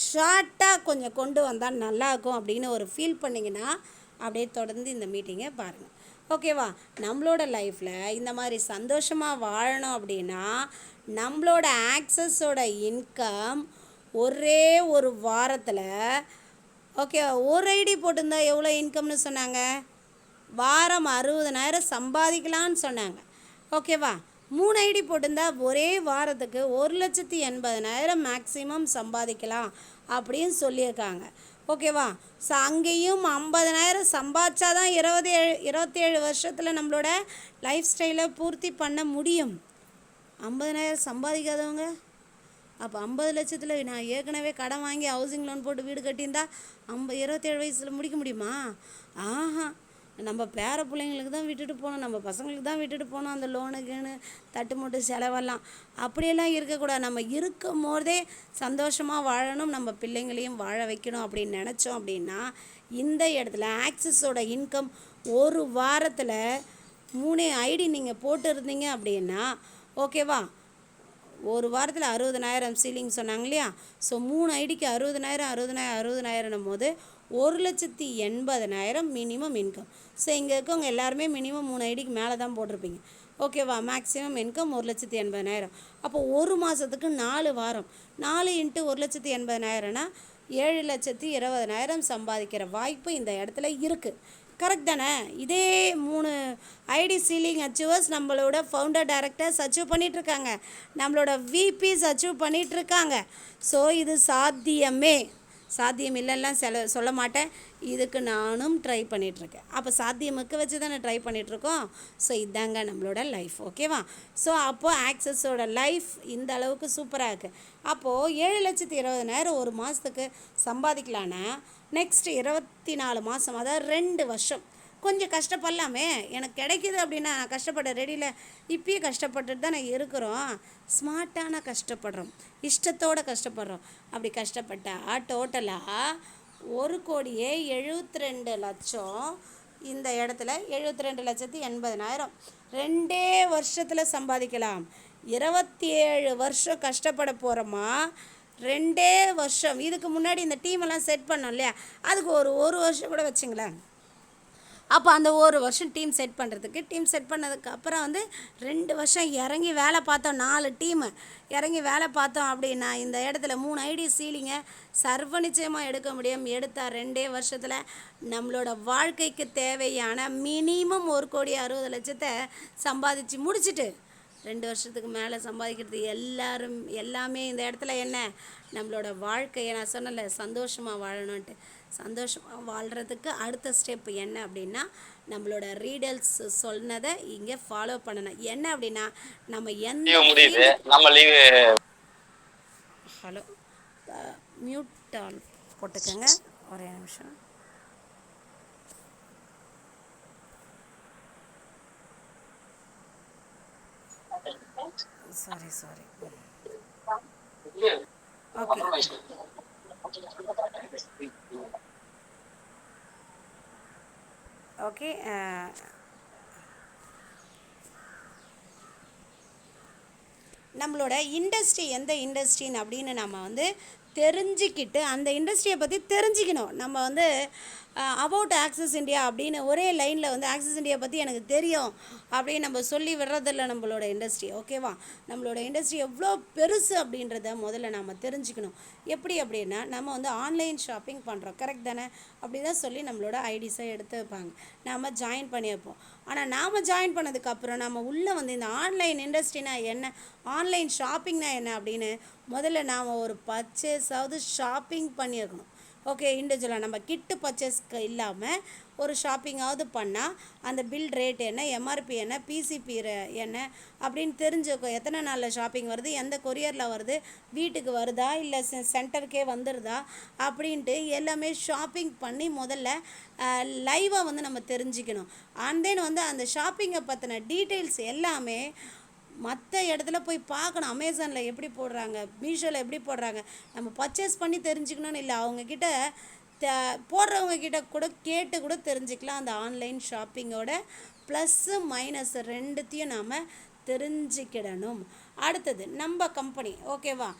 ஷார்ட்டாக கொஞ்சம் கொண்டு வந்தால் நல்லாயிருக்கும் அப்படின்னு ஒரு ஃபீல் பண்ணிங்கன்னா அப்படியே தொடர்ந்து இந்த மீட்டிங்கை பாருங்கள். ஓகேவா? நம்மளோட லைஃப்பில் இந்த மாதிரி சந்தோஷமாக வாழணும் அப்படின்னா நம்மளோட ஆக்சஸோட இன்கம் ஒரே ஒரு வாரத்தில், ஓகே, ஒரு ஐடி போட்டிருந்தா எவ்வளோ இன்கம்னு சொன்னாங்க? வாரம் 60,000 சம்பாதிக்கலான்னு சொன்னாங்க. ஓகேவா? 3 ஐடி போட்டிருந்தா ஒரே வாரத்துக்கு 1,80,000 மேக்ஸிமம் சம்பாதிக்கலாம் அப்படின்னு சொல்லியிருக்காங்க. ஓகேவா? ஸோ அங்கேயும் 50,000 சம்பாதிச்சா தான் 27 வருஷத்தில் நம்மளோட லைஃப் ஸ்டைலை பூர்த்தி பண்ண முடியும். 50,000 சம்பாதிக்காதவங்க அப்போ 50 லட்சத்தில் நான் ஏற்கனவே கடன் வாங்கி ஹவுசிங் லோன் போட்டு வீடு கட்டியிருந்தா 27 வயசில் முடிக்க முடியுமா? ஆஹா, நம்ம பேர பிள்ளைங்களுக்கு தான் விட்டுட்டு போகணும், நம்ம பசங்களுக்கு தான் விட்டுட்டு போகணும் அந்த லோனுக்குன்னு தட்டுமுட்டு செலவெல்லாம். அப்படியெல்லாம் இருக்கக்கூடாது. நம்ம இருக்கும் போதே சந்தோஷமாக வாழணும், நம்ம பிள்ளைங்களையும் வாழ வைக்கணும் அப்படின்னு நினச்சோம் அப்படின்னா இந்த இடத்துல ஆக்சிஸோட இன்கம் ஒரு வாரத்தில் 3 ஐடி நீங்கள் போட்டு இருந்தீங்க அப்படின்னா, ஓகேவா, ஒரு வாரத்தில் 60,000 சீலிங் சொன்னாங்க இல்லையா? ஸோ 3 ஐடிக்கு 60,000 போது 1,80,000 மினிமம் இன்கம். ஸோ இங்கே இருக்கவங்க எல்லாருமே மினிமம் 3 ஐடிக்கு மேலே தான் போட்டிருப்பீங்க. ஓகேவா? Maximum income 1,80,000. அப்போ ஒரு மாதத்துக்கு 4 வாரம், 4 × 1,80,000னா 7,20,000 சம்பாதிக்கிற வாய்ப்பு இந்த இடத்துல இருக்குது. கரெக்ட் தானே? இதே 3 ஐடி சீலிங் அச்சீவர்ஸ் நம்மளோட ஃபவுண்டர் டைரக்டர்ஸ் அச்சீவ் பண்ணிகிட்ருக்காங்க, நம்மளோட விபிஸ் அச்சீவ் பண்ணிகிட்ருக்காங்க. ஸோ இது சாத்தியமே, சாத்தியம் இல்லைலாம் சொல்ல மாட்டேன். இதுக்கு நானும் ட்ரை பண்ணிகிட்ருக்கேன். அப்போ சாத்தியமுக்கு வச்சு தானே ட்ரை பண்ணிகிட்ருக்கோம். ஸோ இதாங்க நம்மளோட லைஃப். ஓகேவா? ஸோ அப்போது ஆக்சஸோட லைஃப் இந்த அளவுக்கு சூப்பராக இருக்குது. அப்போது 7,20,000 ஒரு மாதத்துக்கு சம்பாதிக்கலான்னா நெக்ஸ்ட் 24 மாதம், அதாவது 2 வருஷம் கொஞ்சம் கஷ்டப்படலாமே. எனக்கு கிடைக்கிது அப்படின்னா நான் கஷ்டப்பட ரெடியில், இப்பயே கஷ்டப்பட்டுட்டு தான் நான் இருக்கிறோம். ஸ்மார்ட்டான கஷ்டப்படுறோம், இஷ்டத்தோடு கஷ்டப்படுறோம். அப்படி கஷ்டப்பட்டால் டோட்டலாக 1,72,00,000 இந்த இடத்துல 72,80,000 2 வருஷத்தில் சம்பாதிக்கலாம். 27 வருஷம் கஷ்டப்பட போகிறோமா? 2 வருஷம். இதுக்கு முன்னாடி இந்த டீமெல்லாம் செட் பண்ணோம் இல்லையா, அதுக்கு ஒரு வருஷம் கூட வச்சுங்களேன். அப்போ அந்த ஒரு வருஷம் டீம் செட் பண்ணதுக்கு அப்புறம் 2 வருஷம் இறங்கி வேலை பார்த்தோம். 4 டீமு இறங்கி வேலை பார்த்தோம் அப்படின்னா இந்த இடத்துல 3 ஐடி சீலிங்கை சர்வ நிச்சயமாக எடுக்க முடியும். எடுத்தால் 2 வருஷத்தில் நம்மளோட வாழ்க்கைக்கு தேவையான மினிமம் 1,60,00,000 சம்பாதிச்சு முடிச்சுட்டு 2 வருஷத்துக்கு மேலே சம்பாதிக்கிறது எல்லாமே இந்த இடத்துல என்ன, நம்மளோட வாழ்க்கையை நான் சொன்னல சந்தோஷமாக வாழணுன்ட்டு. சந்தோஷமாக வாழ்கிறதுக்கு அடுத்த ஸ்டெப் என்ன அப்படின்னா, நம்மளோட ரீடர்ஸ் சொன்னதை இங்கே ஃபாலோ பண்ணணும். என்ன அப்படின்னா, நம்ம ஹலோ மியூட் ஆன் போட்டுக்கோங்க, ஒரே நிமிஷம். Sorry okay. ஓகே, நம்மளோட இண்டஸ்ட்ரி எந்த இண்டஸ்ட்ரின்னு அப்படின்னு நம்ம தெரிஞ்சுக்கிட்டு அந்த இண்டஸ்ட்ரியை பற்றி தெரிஞ்சுக்கணும். நம்ம அபவுட் ஆக்சஸ் இந்தியா அப்படின்னு ஒரே லைனில் ஆக்சஸ் இந்தியா பற்றி எனக்கு தெரியும் அப்படின்னு நம்ம சொல்லி விடுறதில்ல நம்மளோட இண்டஸ்ட்ரி. ஓகேவா? நம்மளோட இண்டஸ்ட்ரி எவ்வளோ பெருசு அப்படின்றத முதல்ல நம்ம தெரிஞ்சுக்கணும். எப்படி அப்படின்னா, நம்ம ஆன்லைன் ஷாப்பிங் பண்ணுறோம், கரெக்ட் தானே? அப்படி தான் சொல்லி நம்மளோட ஐடிஸை எடுத்து வைப்பாங்க, நாம் ஜாயின் பண்ணி வைப்போம். ஆனால் நாம் ஜாயின் பண்ணதுக்கப்புறம் நம்ம உள்ளே இந்த ஆன்லைன் இண்டஸ்ட்ரினா என்ன, ஆன்லைன் ஷாப்பிங்னா என்ன அப்படின்னு முதல்ல நாம் ஒரு பர்ச்சேஸாவது ஷாப்பிங் பண்ணியிருக்கணும். ஓகே, இண்டிவிஜுவலாக நம்ம கிட்டு பர்ச்சேஸ்க்கு இல்லாமல் ஒரு ஷாப்பிங்காவது பண்ணால் அந்த பில் ரேட் என்ன, எம்ஆர்பி என்ன, பிசிபி என்ன அப்படின்னு தெரிஞ்சுக்கும். எத்தனை நாளில் ஷாப்பிங் வருது, எந்த கொரியரில் வருது, வீட்டுக்கு வருதா இல்லை சென்டருக்கே வந்துடுதா அப்படின்ட்டு எல்லாமே ஷாப்பிங் பண்ணி முதல்ல லைவாக நம்ம தெரிஞ்சுக்கணும். அண்ட் தென் அந்த ஷாப்பிங்கை பற்றின டீட்டெயில்ஸ் எல்லாமே மற்ற இடத்துல போய் பார்க்கணும். அமேசானில் எப்படி போடுறாங்க, மீஷோவில் எப்படி போடுறாங்க, நம்ம பர்ச்சேஸ் பண்ணி தெரிஞ்சுக்கணும்னு இல்லை, அவங்கக்கிட்ட போடுறவங்கக்கிட்ட கூட கேட்டு கூட தெரிஞ்சுக்கலாம். அந்த ஆன்லைன் ஷாப்பிங்கோட ப்ளஸ்ஸு மைனஸ் ரெண்டுத்தையும் நாம் தெரிஞ்சுக்கிடணும். அடுத்தது நம்ம கம்பெனி ஓகேவா,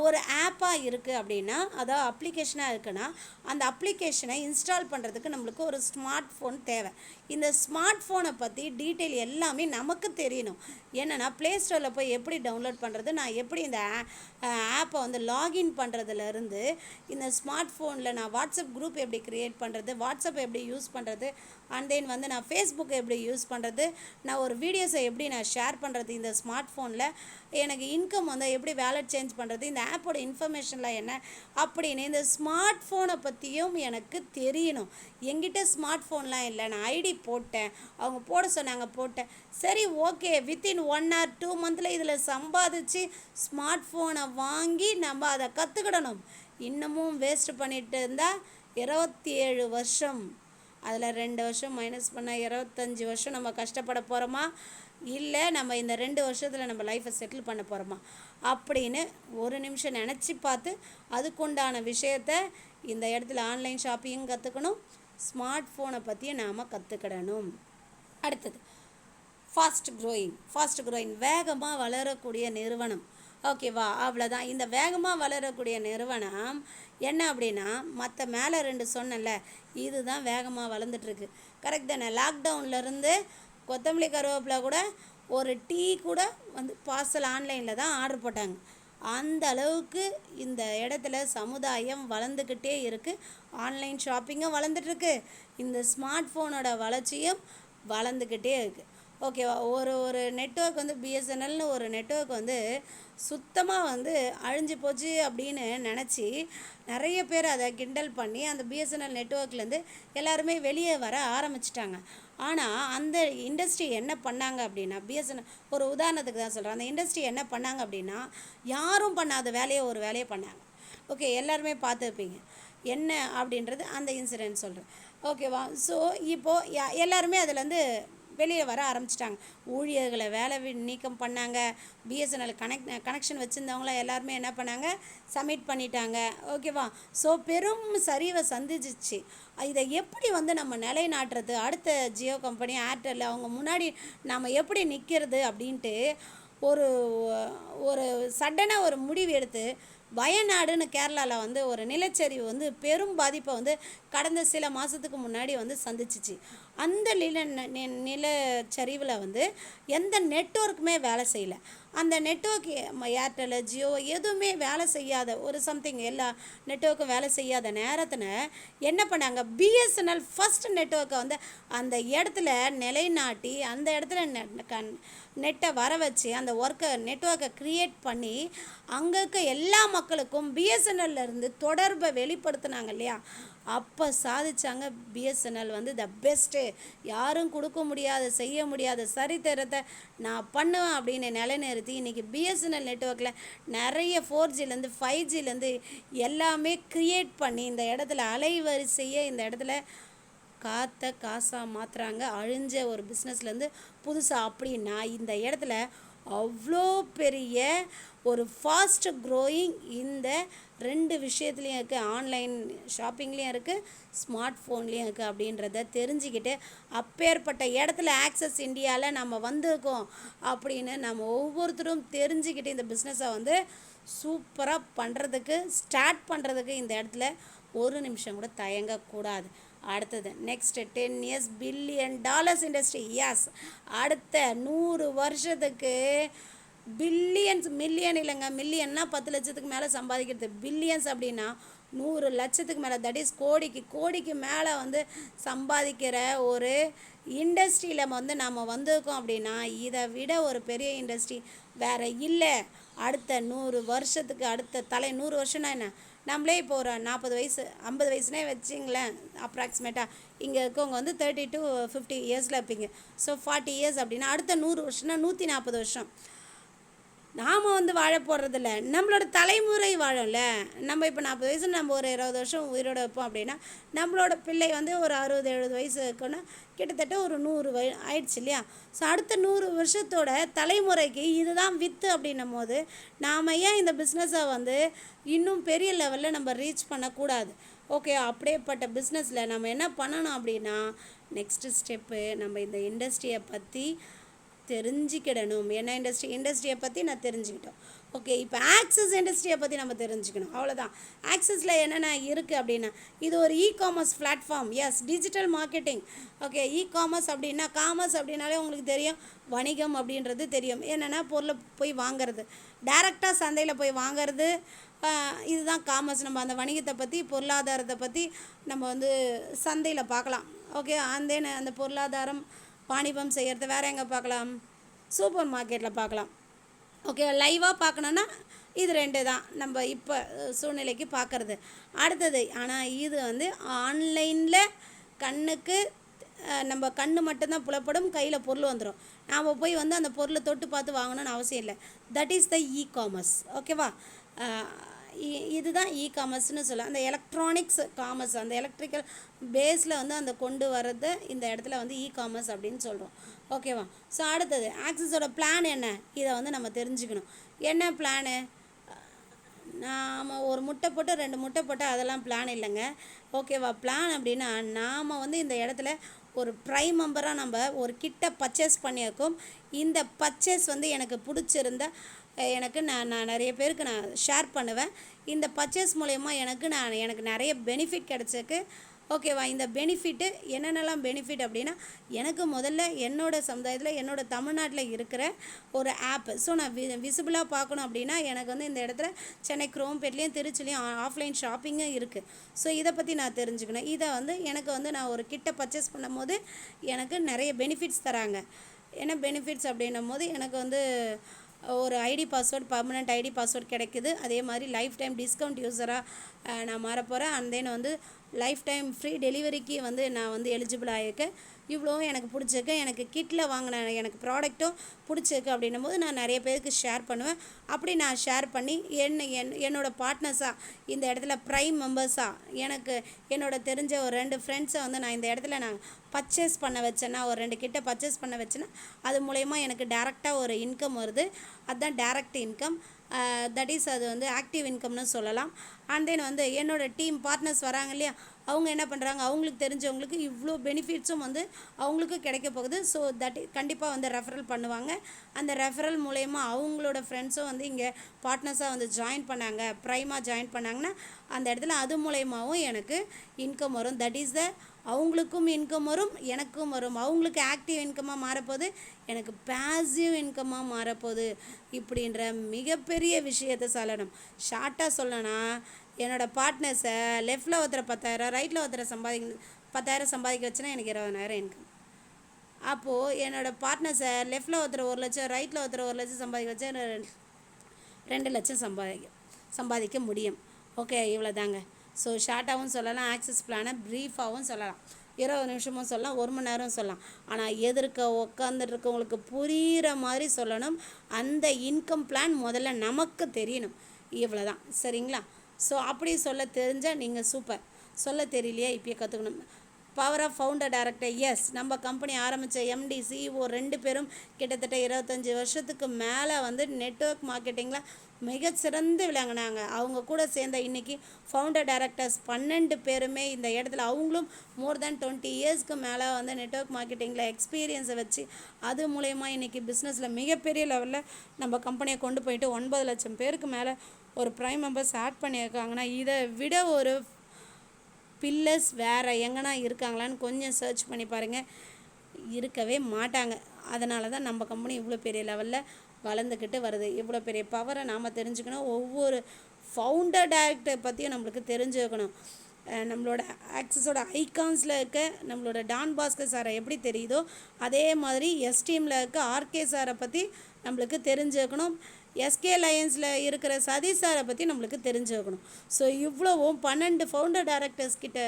ஒரு ஆப்பாக இருக்குது அப்படின்னா, அதாவது அப்ளிகேஷனாக இருக்குன்னா அந்த அப்ளிகேஷனை இன்ஸ்டால் பண்ணுறதுக்கு நம்மளுக்கு ஒரு ஸ்மார்ட் ஃபோன் தேவை. இந்த ஸ்மார்ட் ஃபோனை பற்றி டீட்டெயில் எல்லாமே நமக்கு தெரியணும். என்னென்னா, ப்ளே ஸ்டோரில் போய் எப்படி டவுன்லோட் பண்ணுறது, நான் எப்படி இந்த ஆப்பை லாகின் பண்ணுறதுலேருந்து இந்த ஸ்மார்ட் ஃபோனில் நான் வாட்ஸ்அப் குரூப் எப்படி க்ரியேட் பண்ணுறது, வாட்ஸ்அப் எப்படி யூஸ் பண்ணுறது, அண்ட் தென் நான் ஃபேஸ்புக்கை எப்படி யூஸ் பண்ணுறது, நான் ஒரு வீடியோஸை எப்படி நான் ஷேர் பண்ணுறது, இந்த ஸ்மார்ட் ஃபோனில் எனக்கு இன்கம் எப்படி வேலட் சேஞ்ச் பண்ணுறது, இந்த ஆப்போட இன்ஃபர்மேஷன்லாம் என்ன அப்படின்னு இந்த ஸ்மார்ட் ஃபோனை பற்றியும் எனக்கு தெரியணும். என்கிட்ட ஸ்மார்ட் ஃபோன்லாம் இல்லை, நான் ஐடி போட்டேன், அவங்க போட சொன்னாங்க போட்டேன், சரி ஓகே, வித்தின் 1 or 2 மந்தில் இதில் சம்பாதிச்சு ஸ்மார்ட் ஃபோனை வாங்கி நம்ம அதை கற்றுக்கிடணும். இன்னமும் வேஸ்ட் பண்ணிட்டு இருந்தால் 27 வருஷம், அதில் 2 வருஷம் மைனஸ் பண்ணால் 25 வருஷம் நம்ம கஷ்டப்பட போகிறோமா, இல்லை நம்ம இந்த 2 வருஷத்தில் நம்ம லைஃப்பை செட்டில் பண்ண போகிறோமா அப்படின்னு ஒரு நிமிஷம் நினச்சி பார்த்து அதுக்குண்டான விஷயத்தை இந்த இடத்துல ஆன்லைன் ஷாப்பிங் கற்றுக்கணும், ஸ்மார்ட் ஃபோனை பற்றியும் நாம் கற்றுக்கிடணும். அடுத்தது ஃபாஸ்ட் க்ரோயிங் வேகமாக வளரக்கூடிய நிறுவனம். ஓகேவா, அவ்வளோதான். இந்த வேகமாக வளரக்கூடிய நிறுவனம் என்ன அப்படின்னா, மற்ற மேலே 2 சொன்னல, இதுதான் வேகமாக வளர்ந்துட்டுருக்கு, கரெக்ட் தானே? லாக்டவுன்லேருந்து கொத்தமல்லி கருவேப்பிலை கூட ஒரு டீ கூட பார்சல் ஆன்லைனில் தான் ஆர்டர் போட்டாங்க. அந்த அளவுக்கு இந்த இடத்துல சமுதாயம் வளர்ந்துக்கிட்டே இருக்குது. ஆன்லைன் ஷாப்பிங்கும் வளர்ந்துட்டுருக்கு, இந்த ஸ்மார்ட் ஃபோனோட வளர்ச்சியும் வளர்ந்துக்கிட்டே இருக்குது. ஓகேவா? ஒரு நெட்வொர்க் வந்து பிஎஸ்என்எல்னு ஒரு நெட்வொர்க் வந்து சுத்தமாக வந்து அழிஞ்சு போச்சு அப்படின்னு நினச்சி நிறைய பேர் அதை கிண்டல் பண்ணி அந்த பிஎஸ்என்எல் நெட்வொர்க்லேருந்து எல்லாருமே வெளியே வர ஆரம்பிச்சிட்டாங்க. ஆனால் அந்த இண்டஸ்ட்ரி என்ன பண்ணாங்க அப்படின்னா, பிஎஸ்என்எல் ஒரு உதாரணத்துக்கு தான் சொல்கிறேன், அந்த இண்டஸ்ட்ரி என்ன பண்ணாங்க அப்படின்னா, யாரும் பண்ணாத ஒரு வேலையை பண்ணாங்க. ஓகே, எல்லாருமே பார்த்துருப்பீங்க என்ன அப்படின்றது அந்த இன்சிடென்ட் சொல்கிறேன். ஓகேவா? ஸோ இப்போது எல்லாருமே அதுலேருந்து வெளியே வர ஆரம்பிச்சிட்டாங்க. ஊழியர்களை வேலை நீக்கம் பண்ணாங்க. பிஎஸ்என்எல் கனெக்ஷன் வச்சுருந்தவங்களாம் எல்லாருமே என்ன பண்ணாங்க, சப்மிட் பண்ணிட்டாங்க. ஓகேவா? ஸோ பெரும் சரிவை சந்திச்சிச்சு. இதை எப்படி வந்து நம்ம நிலைநாட்டுறது, அடுத்த ஜியோ கம்பெனி ஏர்டெல் அவங்க முன்னாடி நம்ம எப்படி நிற்கிறது அப்படின்ட்டு ஒரு ஒரு சடனாக ஒரு முடிவு எடுத்து, வயநாடுன்னு கேரளாவில் வந்து ஒரு நிலச்சரிவு வந்து பெரும் பாதிப்பை வந்து கடந்த சில மாதத்துக்கு முன்னாடி வந்து சந்திச்சிச்சு. அந்த நிலச்சரிவில் வந்து எந்த நெட்வொர்க்குமே வேலை செய்யலை. அந்த நெட்வொர்க் ஏர்டெல் ஜியோ எதுவுமே வேலை செய்யாத ஒரு சம்திங் எல்லா நெட்வொர்க்கும் வேலை செய்யாத நேரத்தில் என்ன பண்ணாங்க, பிஎஸ்என்எல் ஃபஸ்ட் நெட்வொர்க்கை வந்து அந்த இடத்துல நிலைநாட்டி அந்த இடத்துல நெட்டை வர வச்சு அந்த நெட்வொர்க்கை க்ரியேட் பண்ணி அங்கே இருக்க எல்லா மக்களுக்கும் பிஎஸ்என்எல்லேருந்து தொடர்பை வெளிப்படுத்தினாங்க இல்லையா, அப்போ சாதிச்சாங்க. பிஎஸ்என்எல் வந்து த பெஸ்ட்டு, யாரும் கொடுக்க முடியாத செய்ய முடியாத சரித்திரத்தை நான் பண்ணுவேன் அப்படின்னு நிலைநிறுத்தி இன்றைக்கி பிஎஸ்என்எல் நெட்வொர்க்கில் நிறைய 4Gலேருந்து 5Gலேருந்து எல்லாமே க்ரியேட் பண்ணி இந்த இடத்துல அலைவரிசையை இந்த இடத்துல காசாக மாற்றுறாங்க. அழிஞ்ச ஒரு பிஸ்னஸ்லேருந்து புதுசாக. அப்படின்னா இந்த இடத்துல அவ்வளோ பெரிய ஒரு ஃபாஸ்ட் க்ரோயிங் இந்த 2 விஷயத்துலேயும் இருக்குது. ஆன்லைன் ஷாப்பிங்லேயும் இருக்குது, ஸ்மார்ட் ஃபோன்லேயும் இருக்குது. அப்படின்றத தெரிஞ்சுக்கிட்டு அப்பேற்பட்ட இடத்துல ஆக்சஸ் இந்தியாவில் நம்ம வந்திருக்கோம் அப்படின்னு நம்ம ஒவ்வொருத்தரும் தெரிஞ்சுக்கிட்டு இந்த பிஸ்னஸை வந்து சூப்பராக பண்ணுறதுக்கு ஸ்டார்ட் பண்ணுறதுக்கு இந்த இடத்துல ஒரு நிமிஷம் கூட தயங்கக்கூடாது. அடுத்தது next 10 years $1 billion industry. Yes, அடுத்த 100 வருஷத்துக்கு பில்லியன்ஸ், மில்லியன் இல்லைங்க, மில்லியன்னா 10 லட்சத்துக்கு மேலே சம்பாதிக்கிறது, பில்லியன்ஸ் அப்படின்னா 100 லட்சத்துக்கு மேலே, தட் இஸ் கோடிக்கு மேலே வந்து சம்பாதிக்கிற ஒரு இண்டஸ்ட்ரியில் வந்து நம்ம வந்திருக்கோம். அப்படின்னா இதை விட ஒரு பெரிய இண்டஸ்ட்ரி வேறு இல்லை. அடுத்த 100 வருஷத்துக்கு அடுத்த 100 வருஷம்னா என்ன, நம்மளே இப்போ ஒரு 40 வயசு 50 வயசுனே வச்சிங்களேன் அப்ராக்சிமேட்டாக. இங்கே இருக்கவங்க வந்து 30 to 50 இயர்ஸில் இருப்பீங்க. ஸோ 40 இயர்ஸ் அப்படின்னா அடுத்த 100 வருஷம்னா 140 வருஷம் நாம் வந்து வாழ போடுறதில்ல, நம்மளோட தலைமுறை வாழும்ல. நம்ம இப்போ 40 வயசு நம்ம ஒரு 20 வருஷம் உயிரோடு வைப்போம் அப்படின்னா நம்மளோட பிள்ளை வந்து ஒரு 60-70 வயசு இருக்குன்னா கிட்டத்தட்ட ஒரு 100 ஆயிடுச்சு இல்லையா. ஸோ அடுத்த 100 வருஷத்தோட தலைமுறைக்கு இதுதான் வித்து அப்படின்னும் போது நாம் ஏன் இந்த பிஸ்னஸை வந்து இன்னும் பெரிய லெவலில் நம்ம ரீச் பண்ணக்கூடாது? ஓகே, அப்படியேப்பட்ட பிஸ்னஸில் நம்ம என்ன பண்ணணும் அப்படின்னா, நெக்ஸ்ட்டு ஸ்டெப்பு நம்ம இந்த இண்டஸ்ட்ரியை பற்றி தெரிஞ்சுக்கிடணும். என்ன இண்டஸ்ட்ரியை பற்றி நான் தெரிஞ்சுக்கிட்டோம். ஓகே, இப்போ ஆக்சஸ் இண்டஸ்ட்ரியை பற்றி நம்ம தெரிஞ்சுக்கணும். அவ்வளோதான். ஆக்சஸில் என்னென்ன இருக்குது அப்படின்னா, இது ஒரு commerce platform. Yes, digital marketing. Okay, commerce அப்படின்னா, காமர்ஸ் அப்படின்னாலே உங்களுக்கு தெரியும், வணிகம் அப்படின்றது தெரியும். என்னென்னா பொருளை போய் வாங்கிறது, டைரெக்டாக சந்தையில் போய் வாங்கிறது, இதுதான் காமர்ஸ். நம்ம அந்த வணிகத்தை பற்றி, பொருளாதாரத்தை பற்றி நம்ம வந்து சந்தையில் பார்க்கலாம். ஓகே, அந்த பொருளாதாரம் வாணிபம் செய்கிறது வேறு எங்கே பார்க்கலாம், சூப்பர் மார்க்கெட்டில் பார்க்கலாம். ஓகே, லைவாக பார்க்கணுன்னா இது 2 தான் நம்ம இப்போ சூழ்நிலைக்கு பார்க்குறது. அடுத்தது ஆனால் இது வந்து ஆன்லைனில் கண்ணுக்கு நம்ம கண்ணு மட்டும்தான் புலப்படும், கையில் பொருள் வந்துடும். நாம் போய் வந்து அந்த பொருளை தொட்டு பார்த்து வாங்கணும்னு அவசியம் இல்லை. That is the commerce. ஓகேவா? இதுதான் காமர்ஸ்னு சொல்லலாம். அந்த எலக்ட்ரானிக்ஸ் காமர்ஸ், அந்த எலக்ட்ரிக்கல் பேஸில் வந்து அந்த கொண்டு வர்றது இந்த இடத்துல வந்து காமர்ஸ் அப்படின்னு சொல்கிறோம். ஓகேவா? ஸோ அடுத்தது ஆக்சஸோட பிளான் என்ன, இதை வந்து நம்ம தெரிஞ்சுக்கணும். என்ன பிளானு, நாம் ஒரு முட்டை போட்டு 2 முட்டை போட்டு அதெல்லாம் பிளான் இல்லைங்க. ஓகேவா? பிளான் அப்படின்னா நாம் வந்து இந்த இடத்துல ஒரு ப்ரைம் மெம்பராக நம்ம ஒரு கிட்ட பர்ச்சேஸ் பண்ணியிருக்கோம். இந்த பர்ச்சேஸ் வந்து எனக்கு பிடிச்சிருந்தா நான் நிறைய பேருக்கு நான் ஷேர் பண்ணுவேன். இந்த பர்ச்சேஸ் மூலயமா எனக்கு நிறைய பெனிஃபிட் கிடச்சிருக்கு. ஓகேவா? இந்த பெனிஃபிட்டு என்னென்னலாம் பெனிஃபிட் அப்படின்னா, எனக்கு முதல்ல என்னோடய சமுதாயத்தில் என்னோடய தமிழ்நாட்டில் இருக்கிற ஒரு ஆப்பு. ஸோ நான் விசிபிளாக பார்க்கணும் அப்படின்னா எனக்கு வந்து இந்த இடத்துல சென்னை குரோம்பேட்லேயும் திருச்சிலையும் ஆஃப்லைன் ஷாப்பிங்கும் இருக்குது. ஸோ இதை பற்றி நான் தெரிஞ்சுக்கணும். இதை வந்து எனக்கு வந்து நான் ஒரு கிட்ட பர்ச்சேஸ் பண்ணும்போது எனக்கு நிறைய பெனிஃபிட்ஸ் தராங்க. என்ன பெனிஃபிட்ஸ் அப்படின்னும் போது எனக்கு வந்து ஒரு ID password, permanent ID password கிடைக்குது. அதே மாதிரி லைஃப் டைம் டிஸ்கவுண்ட் யூஸராக நான் மாறப்போகிறேன். அண்ட் தென் வந்து லைஃப் டைம் ஃப்ரீ டெலிவரிக்கு வந்து நான் வந்து எலிஜிபிள் ஆகியிருக்கேன். இவ்வளோவும் எனக்கு பிடிச்சிருக்கு. எனக்கு கிட்டில் வாங்கின எனக்கு ப்ராடக்ட்டும் பிடிச்சிருக்கு அப்படின்னும் போது நான் நிறைய பேருக்கு ஷேர் பண்ணுவேன். அப்படி நான் ஷேர் பண்ணி என்னோடய பார்ட்னர்ஸாக இந்த இடத்துல ப்ரைம் மெம்பர்ஸாக எனக்கு தெரிஞ்ச ஒரு 2 ஃப்ரெண்ட்ஸை வந்து நான் இந்த இடத்துல நான் பர்ச்சேஸ் பண்ண வச்சேன்னா, ஒரு 2 கிட்ட பர்ச்சேஸ் பண்ண வச்சேன்னா அது மூலயமா எனக்கு டேரெக்டாக ஒரு இன்கம் வருது. அதுதான் டேரெக்ட் இன்கம். தட் இஸ் அது வந்து ஆக்டிவ் இன்கம்னு சொல்லலாம். அண்ட் தென் வந்து என்னோடய டீம் பார்ட்னர்ஸ் வராங்க இல்லையா, அவங்க என்ன பண்ணுறாங்க, அவங்களுக்கு தெரிஞ்சவங்களுக்கு இவ்வளோ பெனிஃபிட்ஸும் வந்து அவங்களுக்கும் கிடைக்க போகுது. ஸோ கண்டிப்பாக வந்து ரெஃபரல் பண்ணுவாங்க. அந்த ரெஃபரல் மூலயமா அவங்களோட ஃப்ரெண்ட்ஸும் வந்து இங்கே பார்ட்னர்ஸாக வந்து ஜாயின் பண்ணாங்க, ப்ரைமாக ஜாயின் பண்ணாங்கன்னா அந்த இடத்துல அது மூலயமாவும் எனக்கு இன்கம் வரும். தட் இஸ் அவங்களுக்கும் இன்கம் வரும், எனக்கும் வரும். அவங்களுக்கு ஆக்டிவ் இன்கமாக மாறப்போகுது, எனக்கு பேசிவ் இன்கமாக மாறப்போகுது. இப்படின்ற மிகப்பெரிய விஷயத்தை சொல்லணும். ஷார்ட்டாக சொல்லணும்னா என்னோடய பார்ட்னர்ஸை லெஃப்டில் ஒருத்தரை 10,000, ரைட்டில் ஒருத்தரை 10,000 சம்பாதிக்க வச்சுன்னா எனக்கு 20,000 இன்கம். அப்போது என்னோடய பார்ட்னர்ஸை லெஃப்டில் ஒருத்தர் 1 லட்சம், ரைட்டில் ஒருத்தர் 1 லட்சம் சம்பாதிக்க வச்சா 2 லட்சம் சம்பாதிக்க முடியும். ஓகே, இவ்வளோ தாங்க. ஸோ ஷார்ட்டாகவும் சொல்லலாம், ஆக்சஸ் பிளானை ப்ரீஃபாகவும் சொல்லலாம், 20 நிமிஷமும் சொல்லலாம், 1 மணி நேரம் சொல்லலாம். ஆனால் எதிர்க்க உட்காந்துட்டு இருக்கவங்களுக்கு புரிகிற மாதிரி சொல்லணும். அந்த இன்கம் பிளான் முதல்ல நமக்கு தெரியணும். இவ்வளோ தான், சரிங்களா? ஸோ அப்படி சொல்ல தெரிஞ்சால் நீங்கள் சூப்பர். சொல்ல தெரியலையா, இப்போயே கற்றுக்கணும். Power of founder director. Yes, நம்ம கம்பெனி ஆரம்பித்த எம்டி, சிஇஓ 2 பேரும் கிட்டத்தட்ட 25 வருஷத்துக்கு மேலே வந்து நெட்வொர்க் மார்க்கெட்டிங்கில் மிகச்சிறந்து விளங்கினாங்க. அவங்க கூட சேர்ந்த இன்றைக்கி ஃபவுண்டர் டைரக்டர்ஸ் 12 பேருமே இந்த இடத்துல அவங்களும் மோர் தேன் 20 இயர்ஸ்க்கு மேலே வந்து நெட்வொர்க் மார்க்கெட்டிங்கில் எக்ஸ்பீரியன்ஸை வச்சு அது மூலயமா இன்றைக்கி பிஸ்னஸில் மிகப்பெரிய லெவலில் நம்ம கம்பெனியை கொண்டு போயிட்டு 9 லட்சம் பேருக்கு மேலே ஒரு ப்ரைம் மெம்பர்ஸ் ஆட் பண்ணியிருக்காங்கன்னா இதை விட ஒரு பில்லர்ஸ் வேறு எங்கன்னா இருக்காங்களான்னு கொஞ்சம் சர்ச் பண்ணி பாருங்கள். இருக்கவே மாட்டாங்க. அதனால தான் நம்ம கம்பெனி இவ்வளோ பெரிய லெவலில் வளர்ந்துக்கிட்டு வருது. இவ்வளோ பெரிய பவரை நாம் தெரிஞ்சுக்கணும். ஒவ்வொரு ஃபவுண்டர் டைரக்டர் பற்றியும் நம்மளுக்கு தெரிஞ்சுக்கணும். நம்மளோட ஆக்சஸோட ஐகான்ஸில் இருக்க நம்மளோட டான் பாஸ்கர் சாரை எப்படி தெரியுதோ அதே மாதிரி எஸ்டீமில் இருக்க ஆர்கே சாரை பற்றி நம்மளுக்கு தெரிஞ்சுக்கணும். எஸ்கே லைன்ஸில் இருக்கிற சதீஷ் சாரை பற்றி நம்மளுக்கு தெரிஞ்சுக்கணும். ஸோ இவ்வளவும் 12 ஃபவுண்டர் டைரக்டர்ஸ் கிட்ட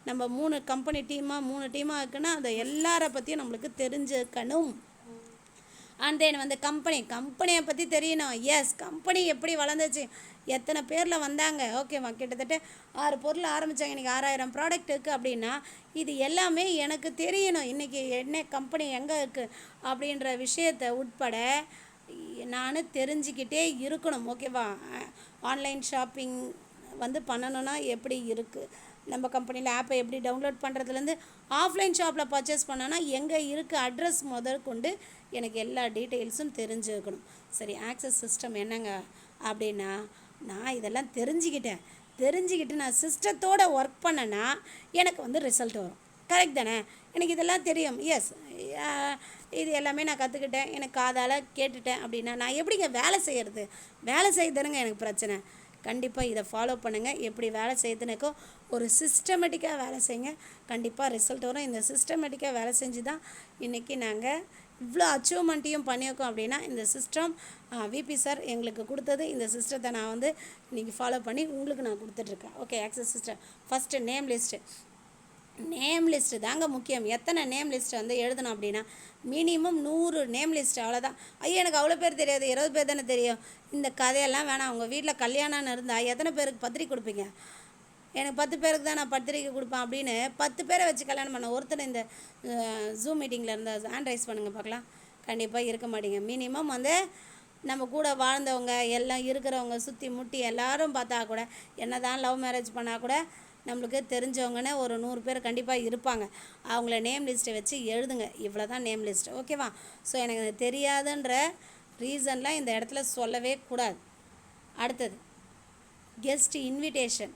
நம்ம 3 கம்பெனி டீமாக இருக்குன்னா அதை எல்லாரை பற்றியும் நம்மளுக்கு தெரிஞ்சுக்கணும். அண்ட் தென் வந்து கம்பெனியை பற்றி தெரியணும். எஸ், கம்பெனி எப்படி வளர்ந்துச்சு, எத்தனை பேரில் வந்தாங்க, ஓகேவா? கிட்டத்தட்ட 6 பொருள் ஆரம்பித்தாங்க, இன்றைக்கி 6000 ப்ராடக்ட் இருக்குது அப்படின்னா இது எல்லாமே எனக்கு தெரியணும். இன்றைக்கி என்ன கம்பெனி எங்கே இருக்குது அப்படின்ற விஷயத்தை உட்பட நான் தெரிஞ்சுக்கிட்டே இருக்கணும். ஓகேவா? ஆன்லைன் ஷாப்பிங் வந்து பண்ணணுன்னா எப்படி இருக்குது, நம்ம கம்பெனியில் ஆப்பை எப்படி டவுன்லோட் பண்ணுறதுலேருந்து ஆஃப்லைன் ஷாப்பில் பர்ச்சேஸ் பண்ணோன்னா எங்கே இருக்குது அட்ரஸ் முதற்கொண்டு எனக்கு எல்லா டீட்டெயில்ஸும் தெரிஞ்சுக்கணும். சரி, ஆக்சஸ் சிஸ்டம் என்னங்க அப்படின்னா நான் இதெல்லாம் தெரிஞ்சுக்கிட்டு நான் சிஸ்டத்தோடு ஒர்க் பண்ணேன்னா எனக்கு வந்து ரிசல்ட் வரும். கரெக்ட் தானே? எனக்கு இதெல்லாம் தெரியும். எஸ், இது எல்லாமே நான் கற்றுக்கிட்டேன், எனக்கு காதால் கேட்டுட்டேன் அப்படின்னா நான் எப்படிங்க வேலை செய்யறதுங்க எனக்கு பிரச்சனை. கண்டிப்பாக இதை ஃபாலோ பண்ணுங்கள். எப்படி வேலை செய்யுதுனுக்கோ ஒரு சிஸ்டமேட்டிக்காக வேலை செய்யுங்க, கண்டிப்பாக ரிசல்ட் வரும். இந்த சிஸ்டமேட்டிக்காக வேலை செஞ்சு தான் இன்றைக்கி நாங்கள் இவ்வளோ அச்சீவ்மெண்ட்டையும் பண்ணியிருக்கோம். அப்படின்னா இந்த சிஸ்டம் விபி சார் எங்களுக்கு கொடுத்தது. இந்த சிஸ்டத்தை நான் வந்து இன்றைக்கி ஃபாலோ பண்ணி உங்களுக்கு நான் கொடுத்துட்ருக்கேன். Okay, access system. First name list தாங்க முக்கியம். எத்தனை நேம் லிஸ்ட்டை வந்து எழுதணும் அப்படின்னா மினிமம் 100 நேம் லிஸ்ட்டு, அவ்வளோதான். ஐயோ, எனக்கு அவ்வளோ பேர் தெரியாது, 20 பேர் தானே தெரியும். இந்த கதையெல்லாம் வேணாம். உங்கள் வீட்டில் கல்யாணம்னு இருந்தால் எத்தனை பேருக்கு பத்திரிக்கை கொடுப்பீங்க? எனக்கு 10 பேருக்கு தான் நான் பத்திரிக்கை கொடுப்பேன் அப்படின்னு 10 பேரை வச்சு கல்யாணம் பண்ண ஒருத்தர் இந்த ஜூம் மீட்டிங்கில் இருந்தால் ஹேண்ட் ரைஸ் பண்ணுங்கள் பார்க்கலாம். கண்டிப்பாக இருக்க மாட்டீங்க. மினிமம் வந்து நம்ம கூட வாழ்ந்தவங்க எல்லாம் இருக்கிறவங்க சுற்றி முட்டி எல்லோரும் பார்த்தா கூட என்ன தான் லவ் மேரேஜ் பண்ணால் கூட நம்மளுக்கு தெரிஞ்சவங்கன்னு ஒரு 100 பேர் கண்டிப்பாக இருப்பாங்க. அவங்கள நேம் லிஸ்ட்டை வச்சு எழுதுங்க. இவ்வளோ தான் நேம் லிஸ்ட், ஓகேவா? ஸோ எனக்கு தெரியாதுன்ற ரீசன்லாம் இந்த இடத்துல சொல்லவே கூடாது. அடுத்தது கெஸ்ட் இன்விடேஷன்.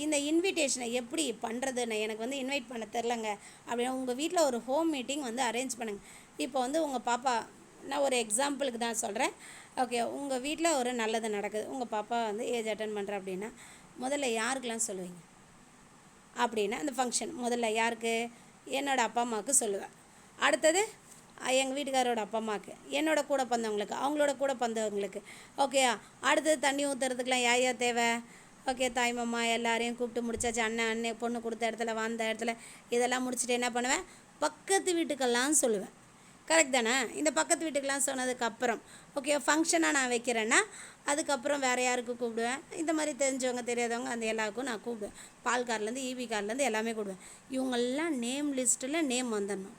இந்த இன்விடேஷனை எப்படி பண்ணுறதுன்னு எனக்கு வந்து இன்வைட் பண்ண தெரிலங்க அப்படின்னா உங்கள் வீட்டில் ஒரு ஹோம் மீட்டிங் வந்து அரேஞ்ச் பண்ணுங்கள். இப்போ வந்து உங்கள் பாப்பா, நான் ஒரு எக்ஸாம்பிளுக்கு தான் சொல்கிறேன். ஓகே, உங்கள் வீட்டில் ஒரு நல்லது நடக்குது, உங்கள் பாப்பா வந்து ஏஜ் அட்டன் பண்ணுற அப்படின்னா முதல்ல யாருக்கெல்லாம் சொல்லுவீங்க அப்படின்னா அந்த ஃபங்க்ஷன் முதல்ல யாருக்கு? என்னோடய அப்பா அம்மாவுக்கு சொல்லுவேன். அடுத்தது எங்கள் வீட்டுக்காரோட அப்பா அம்மாவுக்கு, என்னோட கூட பிறந்தவங்களுக்கு, அவங்களோட கூட பிறந்தவங்களுக்கு. ஓகே, அடுத்தது தண்ணி ஊற்றுறதுக்கெலாம் யார் தேவை? ஓகே, தாய் மாமா எல்லாரையும் கூப்பிட்டு முடிச்சாச்சு. அண்ணன் பொண்ணு கொடுத்த இடத்துல வந்த இடத்துல இதெல்லாம் முடிச்சுட்டு என்ன பண்ணுவேன்? பக்கத்து வீட்டுக்கெல்லாம் சொல்லுவேன். கரெக்ட் தானே? இந்த பக்கத்து வீட்டுக்கெலாம் சொன்னதுக்கப்புறம் ஓகே ஃபங்க்ஷனாக நான் வைக்கிறேன்னா அதுக்கப்புறம் வேறு யாருக்கு கூப்பிடுவேன்? இந்த மாதிரி தெரிஞ்சவங்க தெரியாதவங்க அந்த எல்லாருக்கும் நான் கூப்பிடுவேன். பால்கார்லேருந்து ஈபி கார்லேருந்து எல்லாமே கூப்பிடுவேன். இவங்கெல்லாம் நேம் லிஸ்ட்டில் நேம் வந்துடணும்.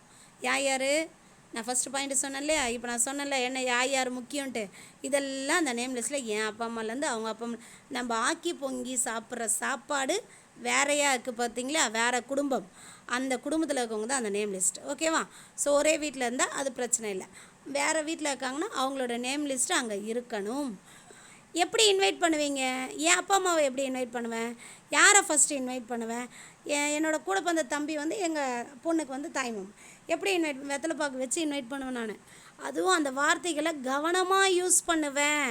யார் நான் ஃபஸ்ட்டு பாயிண்ட்டு சொன்னேன் இல்லையா? இப்போ நான் சொன்னேன்ல என்ன யார் முக்கியன்ட்டு, இதெல்லாம் அந்த நேம் லிஸ்ட்டில் என் அப்பா அம்மாலேருந்து அவங்க அப்பா அம்மா நம்ம ஆக்கி பொங்கி சாப்பிட்ற சாப்பாடு வேறையாக இருக்குது பார்த்தீங்களா? வேறு குடும்பம், அந்த குடும்பத்தில் இருக்கவங்க தான் அந்த நேம் லிஸ்ட். ஓகேவா? ஸோ ஒரே வீட்டில் இருந்தால் அது பிரச்சனை இல்லை. வேறு வீட்டில் இருக்காங்கன்னா அவங்களோட நேம் லிஸ்ட்டு அங்கே இருக்கணும். எப்படி இன்வைட் பண்ணுவீங்க? என் அப்பா அம்மாவை எப்படி இன்வைட் பண்ணுவேன்? யாரை ஃபஸ்ட்டு இன்வைட் பண்ணுவேன்? என்னோடய கூட பிறந்த தம்பி வந்து எங்கள் பொண்ணுக்கு வந்து தாய்மாமன். எப்படி இன்வைட் வெத்தலை பாக்கு வச்சு இன்வைட் பண்ணுவேன் நான். அதுவும் அந்த வார்த்தைகளை கவனமாக யூஸ் பண்ணுவேன்.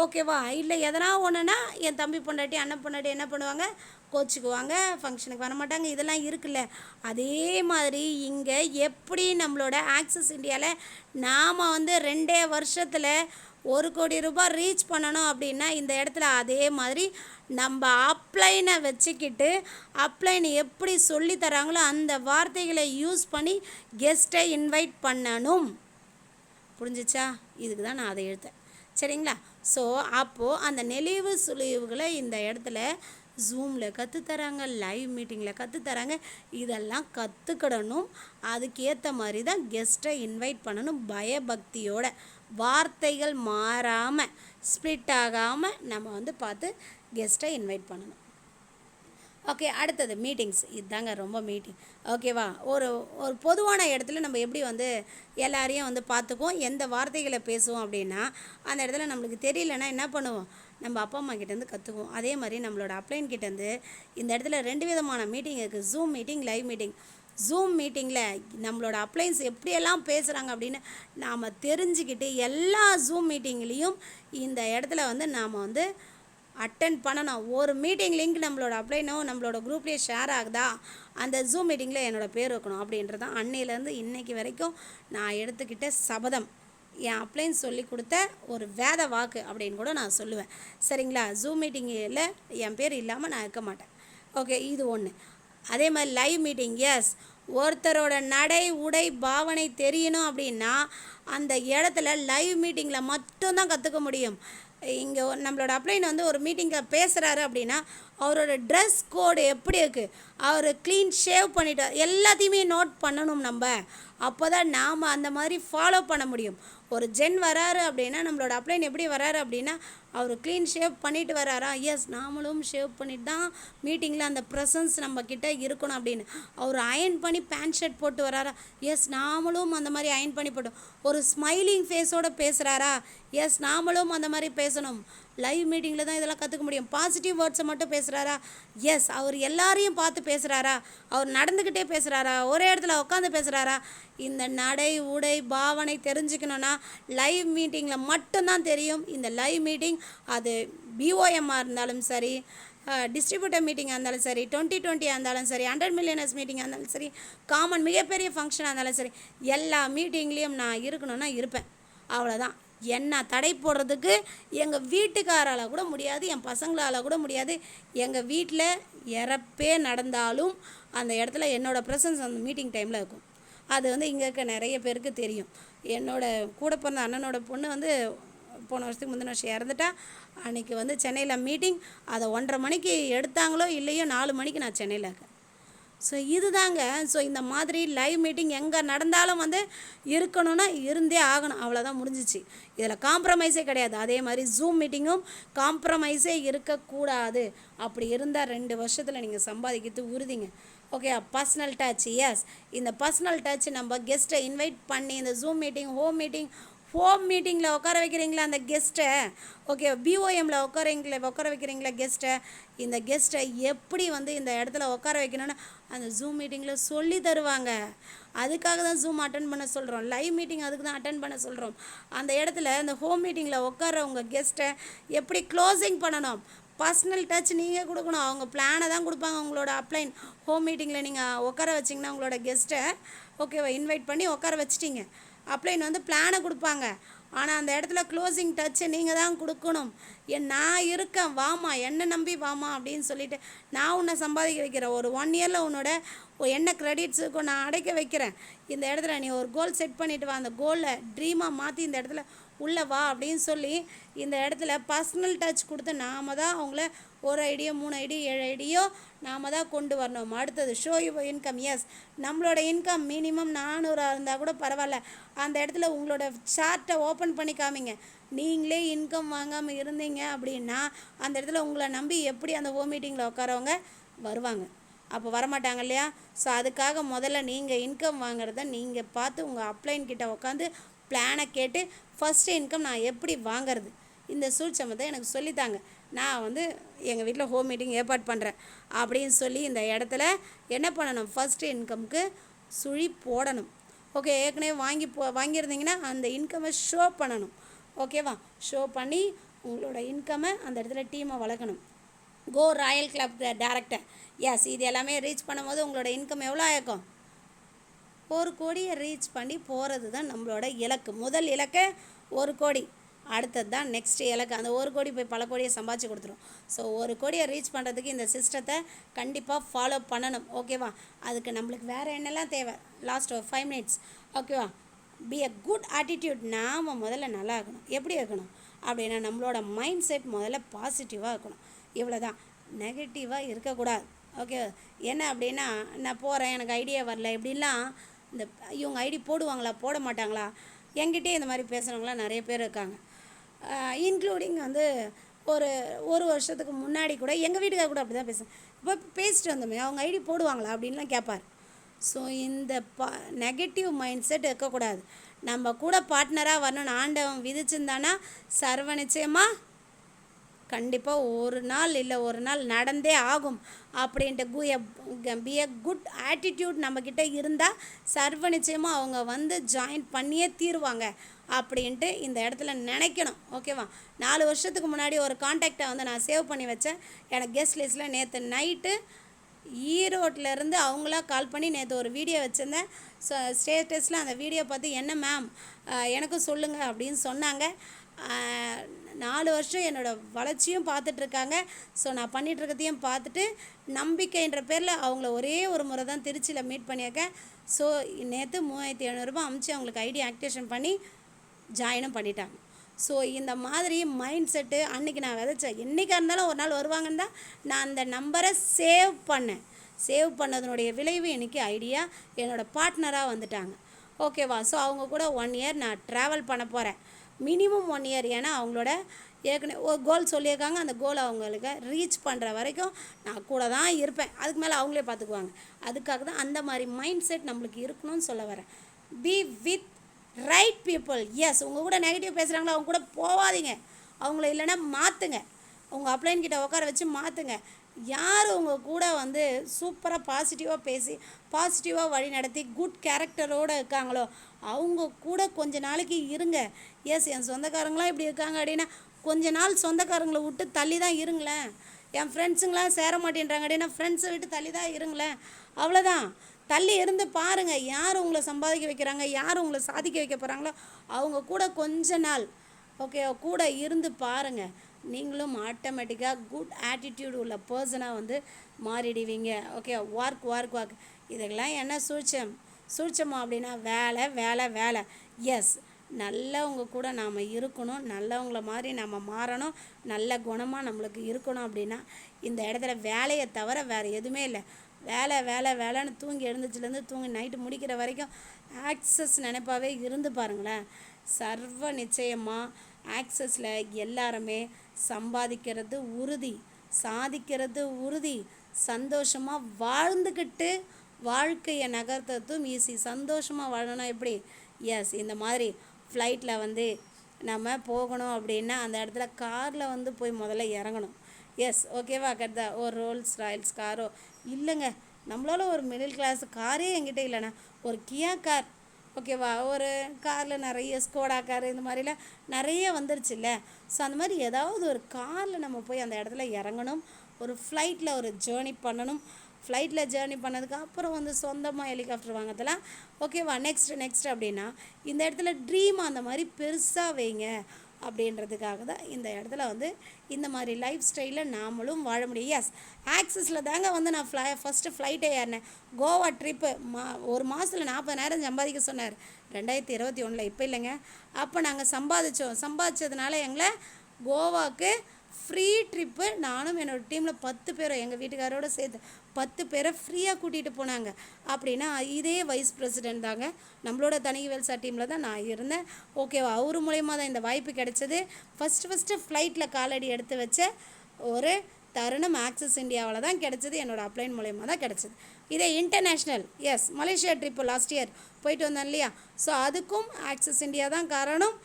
ஓகேவா? இல்லை எதனா ஒன்றுனா என் தம்பி பொண்டாட்டி அண்ணன் பொண்டாட்டி என்ன பண்ணுவாங்க? கோச்சிக்குவாங்க, ஃபங்க்ஷனுக்கு வரமாட்டாங்க. இதெல்லாம் இருக்குல்ல. அதே மாதிரி இங்கே எப்படி நம்மளோட ஆக்சிஸ் இந்தியாவில் நாம் வந்து 2 வருஷத்தில் 1 கோடி ரூபாய் ரீச் பண்ணணும் அப்படின்னா இந்த இடத்துல அதே மாதிரி நம்ம அப்ளைனை வச்சுக்கிட்டு அப்ளைன் எப்படி சொல்லி தராங்களோ அந்த வார்த்தைகளை யூஸ் பண்ணி கெஸ்ட்டை இன்வைட் பண்ணணும். புரிஞ்சிச்சா? இதுக்கு தான் நான் அதை எழுத்தேன். சரிங்களா? ஸோ அப்போது அந்த நெளிவு சுழிவுகளை இந்த இடத்துல ஜூமில் கற்றுத்தராங்க, லைவ் மீட்டிங்கில் கற்றுத்தராங்க. இதெல்லாம் கற்றுக்கிடணும். அதுக்கேற்ற மாதிரி தான் கெஸ்ட்டை இன்வைட் பண்ணணும். பயபக்தியோட, வார்த்தைகள் மாறாமல், ஸ்ப்ளிட் ஆகாமல் நம்ம வந்து பார்த்து கெஸ்ட்டை இன்வைட் பண்ணணும். ஓகே, அடுத்தது மீட்டிங்ஸ். இதுதாங்க ரொம்ப மீட்டிங். ஓகேவா? ஒரு ஒரு பொதுவான இடத்துல நம்ம எப்படி வந்து எல்லாரையும் வந்து பார்த்துக்குவோம், எந்த வார்த்தைகளை பேசுவோம் அப்படின்னா அந்த இடத்துல நம்மளுக்கு தெரியலன்னா என்ன பண்ணுவோம்? நம்ம அப்பா அம்மா கிட்டேருந்து கற்றுக்குவோம். அதே மாதிரி நம்மளோட அப்ளைன் கிட்டேருந்து இந்த இடத்துல 2 விதமான மீட்டிங் இருக்குது. Zoom meeting, live meeting. Zoom மீட்டிங்கில் நம்மளோட அப்ளைன்ஸ் எப்படியெல்லாம் பேசுகிறாங்க அப்படின்னு நாம் தெரிஞ்சுக்கிட்டு எல்லா ஜூம் மீட்டிங்லேயும் இந்த இடத்துல வந்து நாம் வந்து அட்டென்ட் பண்ணணும். ஒரு மீட்டிங் லிங்க் நம்மளோட அப்ளைனோ நம்மளோட குரூப்லேயே ஷேர் ஆகுதா, அந்த ஜூம் மீட்டிங்கில் என்னோடய பேர் வைக்கணும் அப்படின்றதான் அன்னையிலேருந்து இன்றைக்கி வரைக்கும் நான் எடுத்துக்கிட்ட சபதம். என் அப்ளைன் சொல்லி கொடுத்த ஒரு வேத வாக்கு அப்படின்னு கூட நான் சொல்லுவேன். சரிங்களா? ஜூம் மீட்டிங்கில் என் பேர் இல்லாமல் நான் இருக்க மாட்டேன். ஓகே, இது ஒன்று. அதே மாதிரி லைவ் மீட்டிங். எஸ், ஒருத்தரோட நடை உடை பாவனை தெரியணும் அப்படின்னா அந்த இடத்துல லைவ் மீட்டிங்கில் மட்டும்தான் கற்றுக்க முடியும். இங்கே நம்மளோட அப்ளைன் வந்து ஒரு மீட்டிங்கில் பேசுகிறாரு அப்படின்னா அவரோட ட்ரெஸ் கோடு எப்படி இருக்குது, அவர் க்ளீன் ஷேவ் பண்ணிட்டார், எல்லாத்தையுமே நோட் பண்ணணும் நம்ம. அப்போ தான் நாம் அந்த மாதிரி ஃபாலோ பண்ண முடியும். ஒரு ஜென் வராரு அப்படின்னா நம்மளோட அப்ளைன் எப்படி வராரு அப்படின்னா அவர் க்ளீன் ஷேவ் பண்ணிட்டு வராரா? எஸ், நாமளும் ஷேவ் பண்ணிட்டு தான் மீட்டிங்கில் அந்த ப்ரெசன்ஸ் நம்மக்கிட்ட இருக்கணும் அப்படின்னு. அவர் அயன் பண்ணி பேண்ட் ஷர்ட் போட்டு வராரா? எஸ், நாமளும் அந்த மாதிரி அயன் பண்ணி போட்டோம். ஒரு ஸ்மைலிங் ஃபேஸோடு பேசுகிறாரா? எஸ், நாமளும் அந்த மாதிரி பேசணும். லைவ் மீட்டிங்கில் தான் இதெல்லாம் கற்றுக்க முடியும். பாசிட்டிவ் வேர்ட்ஸை மட்டும் பேசுகிறாரா? எஸ், அவர் எல்லாரையும் பார்த்து பேசுகிறாரா? அவர் நடந்துக்கிட்டே பேசுகிறாரா? ஒரே இடத்துல உட்காந்து பேசுகிறாரா? இந்த நடை உடை பாவனை தெரிஞ்சுக்கணுன்னா லைவ் மீட்டிங்கில் மட்டும்தான் தெரியும். இந்த லைவ் மீட்டிங் அது பிஓஎம்மாக இருந்தாலும் சரி, டிஸ்ட்ரிபியூட்டர் மீட்டிங்காக இருந்தாலும் சரி, 2020 இருந்தாலும் சரி, 100 மில்லியனர்ஸ் மீட்டிங்காக இருந்தாலும் சரி, காமன் மிகப்பெரிய ஃபங்க்ஷனாக இருந்தாலும் சரி, எல்லா மீட்டிங்லேயும் நான் இருக்கணும்னா இருப்பேன். அவ்வளோதான். என்ன தடை போடுறதுக்கு எங்கள் வீட்டுக்காரால் கூட முடியாது, என் பசங்களால் கூட முடியாது. எங்கள் வீட்டில் இறப்பே நடந்தாலும் அந்த இடத்துல என்னோடய ப்ரெசன்ஸ் அந்த மீட்டிங் டைமில் இருக்கும். அது வந்து இங்கே இருக்க நிறைய பேருக்கு தெரியும். என்னோடய கூட பிறந்த அண்ணனோட பொண்ணு வந்து போன வருஷத்துக்கு முந்தின வருஷம் இறந்துட்டா. அன்றைக்கி வந்து சென்னையில் மீட்டிங். அதை 1:30 மணிக்கு எடுத்தாங்களோ இல்லையோ 4 மணிக்கு நான் சென்னையில் இருக்கேன். ஸோ இதுதாங்க. ஸோ இந்த மாதிரி லைவ் மீட்டிங் எங்கே நடந்தாலும் வந்து இருக்கணும்னா இருந்தே ஆகணும். அவ்வளோதான், முடிஞ்சிச்சு. இதில் காம்ப்ரமைஸே கிடையாது. அதே மாதிரி ஜூம் மீட்டிங்கும் காம்ப்ரமைஸே இருக்கக்கூடாது. அப்படி இருந்தால் 2 வருஷத்தில் நீங்கள் சம்பாதிக்கிறது உறுதிங்க. Okay, personal touch. எஸ், இந்த பர்சனல் டச் நம்ம கெஸ்ட்டை இன்வைட் பண்ணி இந்த Zoom meeting, home meeting, home மீட்டிங்கில் உட்கார வைக்கிறீங்களா அந்த கெஸ்ட்டை, ஓகே, பிஓஎம்மில் உட்கார வைக்கிறீங்களா கெஸ்ட்டை, இந்த கெஸ்ட்டை எப்படி வந்து இந்த இடத்துல உட்கார வைக்கணும்னு அந்த ஜூம் மீட்டிங்கில் சொல்லி தருவாங்க. அதுக்காக தான் ஜூம் அட்டன் பண்ண சொல்கிறோம், லைவ் மீட்டிங் அதுக்கு தான் அட்டன் பண்ண சொல்கிறோம். அந்த இடத்துல இந்த ஹோம் மீட்டிங்கில் உட்கார உங்கள் கெஸ்ட்டை எப்படி க்ளோசிங் பண்ணணும், பர்சனல் டச் நீங்கள் கொடுக்கணும். அவங்க பிளானை தான் கொடுப்பாங்க. உங்களோட அப்ளைன் ஹோம் மீட்டிங்கில் நீங்கள் உட்கார வச்சிங்கன்னா உங்களோட கெஸ்ட்டை ஓகேவா இன்வைட் பண்ணி உட்கார வச்சிட்டிங்க, அப்ளைன் வந்து பிளானை கொடுப்பாங்க. ஆனால் அந்த இடத்துல க்ளோசிங் டச்சை நீங்கள் தான் கொடுக்கணும். நான் இருக்கேன், வாமா, என்னை நம்பி வாமா அப்படின்னு சொல்லிட்டு நான் உன்னை சம்பாதிக்க வைக்கிறேன். ஒரு 1 இயரில் உன்னோட என்ன கிரெடிட்ஸ் இருக்கும் நான் அடைக்க வைக்கிறேன். இந்த இடத்துல நீ ஒரு கோல் செட் பண்ணிவிட்டு வா, அந்த கோலை ட்ரீமாக மாற்றி இந்த இடத்துல உள்ளே வா அப்படின்னு சொல்லி இந்த இடத்துல பர்சனல் டச் கொடுத்து நாம் தான் அவங்கள 1 ஐடியோ 3 ஐடியோ 7 ஐடியோ நாம் தான் கொண்டு வரணும். அடுத்தது ஷோ யுவர் இன்கம். எஸ், நம்மளோட இன்கம் மினிமம் 400 இருந்தால் கூட பரவாயில்ல. அந்த இடத்துல உங்களோட சார்ட்டை ஓப்பன் பண்ணி காமிங்க. நீங்களே இன்கம் வாங்காமல் இருந்தீங்க அப்படின்னா அந்த இடத்துல உங்களை நம்பி எப்படி அந்த ஹோம் மீட்டிங்கில் உட்காரவங்க வருவாங்க? அப்போ வரமாட்டாங்க இல்லையா? ஸோ அதுக்காக முதல்ல நீங்கள் இன்கம் வாங்குறத நீங்கள் பார்த்து உங்கள் அப்ளைன் கிட்ட உட்காந்து பிளானை கேட்டு ஃபஸ்ட்டு இன்கம் நான் எப்படி வாங்கிறது, இந்த சூழ்ச்சமத்தை எனக்கு சொல்லித்தாங்க, நான் வந்து எங்கள் வீட்டில் ஹோம் மீட்டிங் ஏற்பாடு பண்ணுறேன் அப்படின்னு சொல்லி இந்த இடத்துல என்ன பண்ணணும், ஃபஸ்ட்டு இன்கமுக்கு சுழி போடணும். ஓகே, ஏற்கனவே வாங்கியிருந்தீங்கன்னா அந்த இன்கம்மை ஷோ பண்ணணும். ஓகேவா, ஷோ பண்ணி உங்களோட இன்கம்மை அந்த இடத்துல டீமை வளர்க்கணும். கோ ராயல் கிளப் டேரக்டர். எஸ், இது எல்லாமே ரீச் பண்ணும்போது உங்களோட இன்கம் எவ்வளோ ஆயிருக்கும்? 1 கோடியை ரீச் பண்ணி போகிறது தான் நம்மளோட இலக்கு. முதல் இலக்கு 1 கோடி, அடுத்தது தான் நெக்ஸ்ட் இலக்கு. அந்த 1 கோடி போய் பல கோடியை சம்பாதிச்சு கொடுத்துரும். ஸோ 1 கோடியை ரீச் பண்ணுறதுக்கு இந்த சிஸ்டத்தை கண்டிப்பாக ஃபாலோ பண்ணணும். ஓகேவா, அதுக்கு நம்மளுக்கு வேறு என்னெல்லாம் தேவை? லாஸ்ட் ஒரு 5 மினிட்ஸ். ஓகேவா, பி அ குட் ஆட்டிடியூட். நாம் முதல்ல நல்லா இருக்கணும். எப்படி இருக்கணும் அப்படின்னா நம்மளோட மைண்ட் செட் முதல்ல பாசிட்டிவாக இருக்கணும். இவ்வளோ தான், நெகட்டிவாக இருக்கக்கூடாது. ஓகே, என்ன அப்படின்னா நான் போகிறேன், எனக்கு ஐடியா வரல இப்படின்லாம் இந்த இவங்க ஐடி போடுவாங்களா போட மாட்டாங்களா, என்கிட்டே இந்த மாதிரி பேசுகிறவங்களாம் நிறைய பேர் இருக்காங்க. இன்க்ளூடிங் வந்து ஒரு வருஷத்துக்கு முன்னாடி கூட எங்கள் வீட்டுக்காக கூட அப்படி தான் பேசுவேன். இப்போ பேசிட்டு வந்தோமே அவங்க ஐடி போடுவாங்களா அப்படின்லாம் கேட்பார். ஸோ இந்த நெகட்டிவ் மைண்ட் செட் இருக்கக்கூடாது. நம்ம கூட பார்ட்னராக வரணும்னு ஆண்டவன் விதிச்சிருந்தானா சர்வ நிச்சயமாக கண்டிப்பாக ஒரு நாள் நடந்தே ஆகும் அப்படின்ட்டு பி எ குட் ஆட்டிடியூட் நம்மக்கிட்ட இருந்தால் சர்வ நிச்சயமாக அவங்க வந்து ஜாயின் பண்ணியே தீருவாங்க அப்படின்ட்டு இந்த இடத்துல நினைக்கணும். ஓகேவா, 4 வருஷத்துக்கு முன்னாடி ஒரு காண்டாக்டை வந்து நான் சேவ் பண்ணி வச்சேன். எனக்கு கெஸ்ட் லிஸ்ட்டில் நேற்று நைட்டு ஈரோட்டிலேருந்து அவங்களா கால் பண்ணி நேற்று ஒரு வீடியோ வச்சுருந்தேன். ஸோ ஸ்டேட்டஸில் அந்த வீடியோ பார்த்து என்ன மேம் எனக்கும் சொல்லுங்கள் அப்படின்னு சொன்னாங்க. 4 வருஷம் என்னோடய வளர்ச்சியும் பார்த்துட்ருக்காங்க. ஸோ நான் பண்ணிகிட்ருக்கதையும் பார்த்துட்டு நம்பிக்கைன்ற பேரில் அவங்கள ஒரே ஒரு முறை தான் திருச்சியில் மீட் பண்ணியிருக்கேன். ஸோ நேற்று 3700 ரூபாய் அமுச்சு அவங்களுக்கு ஐடி ஆக்டிவேஷன் பண்ணி ஜாயினும் பண்ணிட்டாங்க. ஸோ இந்த மாதிரி மைண்ட் செட்டு அன்றைக்கி நான் விதைச்சேன். என்றைக்காக இருந்தாலும் ஒரு நாள் வருவாங்கன்னு தான் நான் அந்த நம்பரை சேவ் பண்ணேன். சேவ் பண்ணதனுடைய விளைவு இன்றைக்கி ஐடியா என்னோடய பார்ட்னராக வந்துட்டாங்க. ஓகேவா, ஸோ அவங்க கூட 1 இயர் நான் ட்ராவல் பண்ண போகிறேன். Minimum 1 year. ஏன்னா அவங்களோட ஏற்கனவே ஒரு கோல் சொல்லியிருக்காங்க. அந்த கோல் அவங்களுக்கு ரீச் பண்ணுற வரைக்கும் நான் கூட தான் இருப்பேன். அதுக்கு மேலே அவங்களே பார்த்துக்குவாங்க. அதுக்காக தான் அந்த மாதிரி மைண்ட் செட் நம்மளுக்கு இருக்கணும்னு சொல்ல வரேன். Be with right people. Yes, உங்கள் கூட நெகட்டிவ் பேசுகிறாங்களோ அவங்க கூட போகாதீங்க. அவங்கள இல்லைன்னா மாற்றுங்க. உங்கள் அப்ளைன் கிட்ட உட்கார வச்சு மாற்றுங்க. யார் உங்கள் கூட வந்து சூப்பராக பாசிட்டிவாக பேசி பாசிட்டிவாக வழி நடத்தி குட் கேரக்டரோடு இருக்காங்களோ அவங்க கூட கொஞ்ச நாளைக்கு இருங்க. எஸ், என் சொந்தக்காரங்களாம் இப்படி இருக்காங்க அப்படின்னா கொஞ்ச நாள் சொந்தக்காரங்களை விட்டு தள்ளி தான் இருங்களேன். என் ஃப்ரெண்ட்ஸுங்களாம் சேர மாட்டேன்றாங்க அப்படின்னா ஃப்ரெண்ட்ஸை விட்டு தள்ளி தான் இருங்களேன். அவ்வளோதான், தள்ளி இருந்து பாருங்கள் யார் உங்களை சம்பாதிக்க வைக்கிறாங்க, யார் உங்களை சாதிக்க வைக்க போகிறாங்களோ அவங்க கூட கொஞ்ச நாள் ஓகே கூட இருந்து பாருங்கள். நீங்களும் ஆட்டோமேட்டிக்காக குட் ஆட்டிடியூட் உள்ள பர்சனாக வந்து மாறிடுவீங்க. ஓகே, வார்க் இதெல்லாம் என்ன சூழ்ச்சமோ அப்படின்னா வேலை. எஸ், நல்லவங்க கூட நாம் இருக்கணும், நல்லவங்கள மாதிரி நம்ம மாறணும், நல்ல குணமாக நம்மளுக்கு இருக்கணும். அப்படின்னா இந்த இடத்துல வேலையை தவிர வேறு எதுவுமே இல்லை. வேலைன்னு தூங்கி எழுந்துச்சுலேருந்து தூங்கி நைட்டு முடிக்கிற வரைக்கும் ஆக்சஸ் நினைப்பாவே இருந்து பாருங்களேன். சர்வ நிச்சயமாக ஆக்சஸில் எல்லாருமே சம்பாதிக்கிறது உறுதி, சாதிக்கிறது உறுதி, சந்தோஷமாக வாழ்ந்துக்கிட்டு வாழ்க்கையை நகர்த்ததும் ஈஸி. சந்தோஷமாக வாழணும் எப்படி? எஸ், இந்த மாதிரி ஃப்ளைட்டில் வந்து நம்ம போகணும் அப்படின்னா அந்த இடத்துல காரில் வந்து போய் முதல்ல இறங்கணும். எஸ், ஓகேவா? கரெக்டா? ஒரு ரோல்ஸ் ராயல்ஸ் காரோ இல்லைங்க, நம்மளால ஒரு மிடில் கிளாஸ் காரே என்கிட்ட இல்லைண்ணா, ஒரு கியா கார், ஓகேவா? ஒரு காரில் நிறைய ஸ்கோடா கார் இந்த மாதிரிலாம் நிறைய வந்துருச்சுல்ல. ஸோ அந்த மாதிரி ஏதாவது ஒரு காரில் நம்ம போய் அந்த இடத்துல இறங்கணும். ஒரு ஃப்ளைட்டில் ஒரு ஜேர்னி பண்ணணும். ஃப்ளைட்டில் ஜேர்னி பண்ணதுக்கு அப்புறம் வந்து சொந்தமாக ஹெலிகாப்டர் வாங்கிறதுலாம் ஓகேவா? நெக்ஸ்ட் அப்படின்னா இந்த இடத்துல ட்ரீம் அந்த மாதிரி பெருசாக வைங்க அப்படின்றதுக்காக தான் இந்த இடத்துல வந்து இந்த மாதிரி லைஃப் ஸ்டைலில் நாமளும் வாழ முடியும். எஸ், ஆக்சிஸில் தாங்க வந்து நான் ஃபஸ்ட்டு ஃப்ளைட்டே ஏறினேன். கோவா ட்ரிப்பு ஒரு மாதத்தில் 40,000 சம்பாதிக்க சொன்னார் 2021. இப்போ இல்லைங்க, அப்போ நாங்கள் சம்பாதிச்சதுனால எங்களை கோவாவுக்கு ஃப்ரீ ட்ரிப்பு, நானும் என்னோடய டீமில் 10 பேரும் எங்கள் வீட்டுக்காரோடு சேர்த்து 10 பேரை ஃப்ரீயாக கூட்டிகிட்டு போனாங்க. அப்படின்னா இதே வைஸ் பிரசிடெண்ட் தாங்க, நம்மளோட தனிவேல்சா டீமில் தான் நான் இருந்தேன். ஓகேவா? அவர் மூலயமா தான் இந்த வாய்ப்பு கிடைச்சது. ஃபஸ்ட்டு ஃப்ளைட்டில் காலடி எடுத்து வச்ச ஒரு தருணம் ஆக்சிஸ் இந்தியாவில் தான் கிடச்சிது. என்னோடய அப்ளைன் மூலயமா தான் கிடச்சிது. இதே international, yes, Malaysia trip last year போயிட்டு வந்தேன் இல்லையா? ஸோ அதுக்கும் ஆக்சிஸ் இந்தியா தான் காரணம்,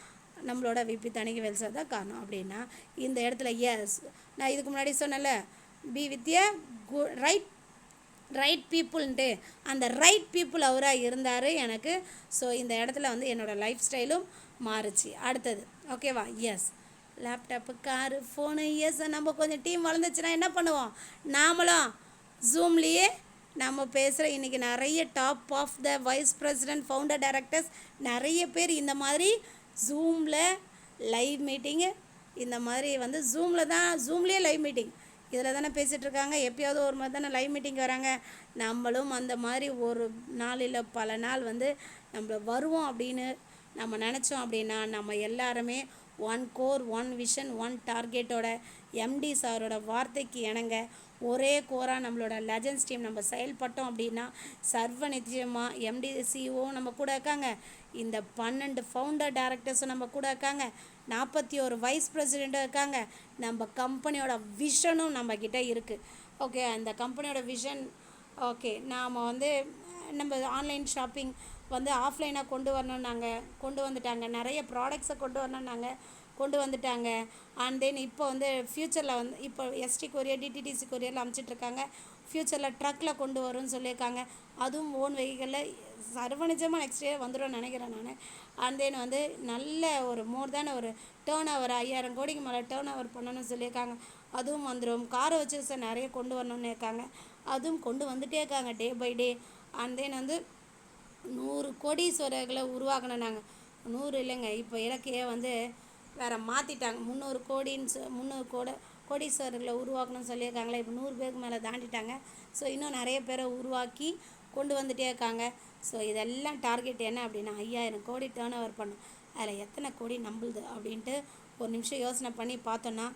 நம்மளோட விபி தணிகவேல் சார் தான் காரணம். அப்படின்னா இந்த இடத்துல எஸ், நான் இதுக்கு முன்னாடி சொன்னேன்ல, பி வித் ஏ ரைட் பீப்புள்ன்ட்டு, அந்த ரைட் பீப்புள் அவராக இருந்தார் எனக்கு. ஸோ இந்த இடத்துல வந்து என்னோடய லைஃப் ஸ்டைலும் மாறுச்சு. அடுத்தது ஓகேவா? Yes, laptop, car, phone, yes, நம்ம கொஞ்சம் டீம் வளர்ந்துச்சுன்னா என்ன பண்ணுவோம், நாமளும் ஜூம்லேயே நம்ம பேசுகிற இன்றைக்கி நிறைய top of the vice president founder directors நிறைய பேர் இந்த மாதிரி ஜூமில் லைவ் மீட்டிங்கு, இந்த மாதிரி வந்து ஜூம்லேயே லைவ் மீட்டிங் இதில் தானே பேசிகிட்ருக்காங்க. எப்போயாவது ஒரு மாதிரி தானே லைவ் மீட்டிங் வராங்க. நம்மளும் அந்த மாதிரி ஒரு நாள் இல்லை பல நாள் வந்து நம்ம வருவோம் அப்படின்னு நம்ம நினச்சோம் அப்படின்னா நம்ம எல்லாருமே one core, one vision, one டார்கெட்டோட எம்டி சாரோட வார்த்தைக்கு இணங்க ஒரே கோராக நம்மளோட லெஜண்ட்ஸ் டீம் நம்ம செயல்பட்டோம் அப்படின்னா சர்வ நிச்சயமாக எம்டி சிஓ நம்ம கூட இருக்காங்க, இந்த 12 ஃபவுண்டர் டைரக்டர்ஸும் நம்ம கூட இருக்காங்க, 41 வைஸ் பிரசிடெண்ட்டும் இருக்காங்க, நம்ம கம்பெனியோட விஷனும் நம்மக்கிட்ட இருக்குது. ஓகே, அந்த கம்பெனியோட விஷன் ஓகே, நாம் வந்து நம்ம ஆன்லைன் ஷாப்பிங் வந்து ஆஃப்லைனாக கொண்டு வந்துட்டாங்க. நிறைய ப்ராடக்ட்ஸை கொண்டு வந்துட்டாங்க. அண்ட் தென் இப்போ வந்து ஃப்யூச்சரில் வந்து இப்போ எஸ்டி கொரியர், டிடிடிசி கொரியரில் அனுப்பிச்சிட்ருக்காங்க. ஃப்யூச்சரில் ட்ரக்கில் கொண்டு வரும்னு சொல்லியிருக்காங்க. அதுவும் ஓன் வெஹிக்கிளில் சர்வநிஜமாக நெக்ஸ்ட் இயர் வந்துடும் நினைக்கிறேன் நான். அண்ட் தென் வந்து நல்ல ஒரு மோர் தேன் ஒரு டேர்ன் ஓவர் 5,000 கோடிக்கு மேலே டேர்ன் ஓவர் பண்ணணும்னு சொல்லியிருக்காங்க. அதுவும் வந்துடும். காரை வச்சு சார் நிறைய கொண்டு வரணும்னு இருக்காங்க. அதுவும் கொண்டு வந்துகிட்டே இருக்காங்க day by day. And then வந்து 100 கோடீஸ்வரர்களை உருவாக்கணும். நாங்கள் 100 இல்லைங்க, இப்போ இலக்கையே வந்து வேறு மாற்றிட்டாங்க. 300 கோடீஸ்வரர்களை உருவாக்கணும்னு சொல்லியிருக்காங்களே, இப்போ 100 பேருக்கு மேலே தாண்டிட்டாங்க. ஸோ இன்னும் நிறைய பேரை உருவாக்கி கொண்டு வந்துகிட்டே இருக்காங்க. ஸோ இதெல்லாம் டார்கெட் என்ன அப்படின்னா 5,000 கோடி டேர்ன் ஓவர் பண்ணும். அதில் எத்தனை கோடி நம்புது அப்படின்ட்டு ஒரு நிமிஷம் யோசனை பண்ணி பார்த்தோன்னா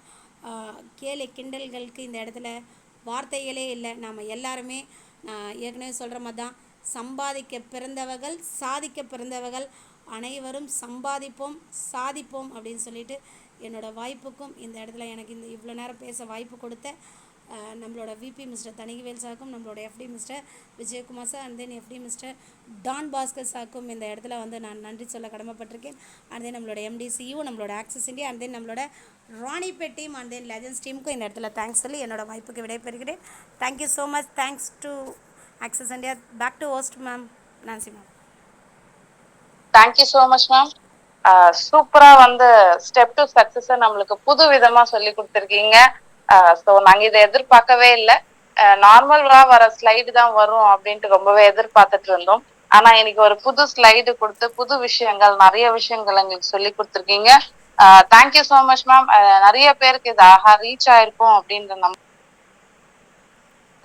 கேலி கிண்டல்களுக்கு இந்த இடத்துல வார்த்தைகளே இல்லை. நாம் எல்லாருமே ஏற்கனவே சொல்கிற மாதிரி தான், சம்பாதிக்க பிறந்தவர்கள், சாதிக்க பிறந்தவர்கள், அனைவரும் சம்பாதிப்போம், சாதிப்போம் அப்படின்னு சொல்லிட்டு என்னோடய வாய்ப்புக்கும் இந்த இடத்துல எனக்கு இந்த இவ்வளோ நேரம் பேச வாய்ப்பு கொடுத்த நம்மளோட விபி மிஸ்டர் தணிகவேல் சாருக்கும், நம்மளோட FT Mister Vijayakumar sir, and then FT Mister Don Bhaskar சாருக்கும் இந்த இடத்துல வந்து நான் நன்றி சொல்ல கடமைப்பட்டிருக்கேன். அண்ட் தென் நம்மளோட எம்டிசியூ, நம்மளோட ஆக்சிஸ் இந்தியா, அண்ட் தென் நம்மளோட Ranipet team, and then legends டீமுக்கும் இந்த இடத்துல தேங்க்ஸ் சொல்லி என்னோடய வாய்ப்புக்கு விடைபெறுகிறேன். Thank you so much. Thanks to Axis India. Back to host ma'am Nancy ma'am. Thank you so much ma'am. சூப்பரா வந்து ஸ்டெப் டு சக்சஸ் நம்மளுக்கு புது விதமா சொல்லி கொடுத்துருக்கீங்க. ஸோ நாங்க இதை எதிர்பார்க்கவே இல்லை. நார்மலா வர ஸ்லைடு தான் வரும் அப்படின்ட்டு ரொம்பவே எதிர்பார்த்துட்டு இருந்தோம். ஆனா இன்னைக்கு ஒரு புது ஸ்லைடு கொடுத்து புது விஷயங்கள், நிறைய விஷயங்கள் எங்களுக்கு சொல்லி கொடுத்துருக்கீங்க. Thank you so much ma'am. நிறைய பேருக்கு இது ரீச் ஆயிருக்கும் அப்படின்ற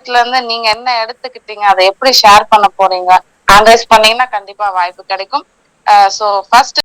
இதுல இருந்து நீங்க என்ன எடுத்துக்கிட்டீங்க, அதை எப்படி ஷேர் பண்ண போறீங்க, அனலைஸ் பண்ணீங்கன்னா கண்டிப்பா வாய்ப்பு கிடைக்கும். So first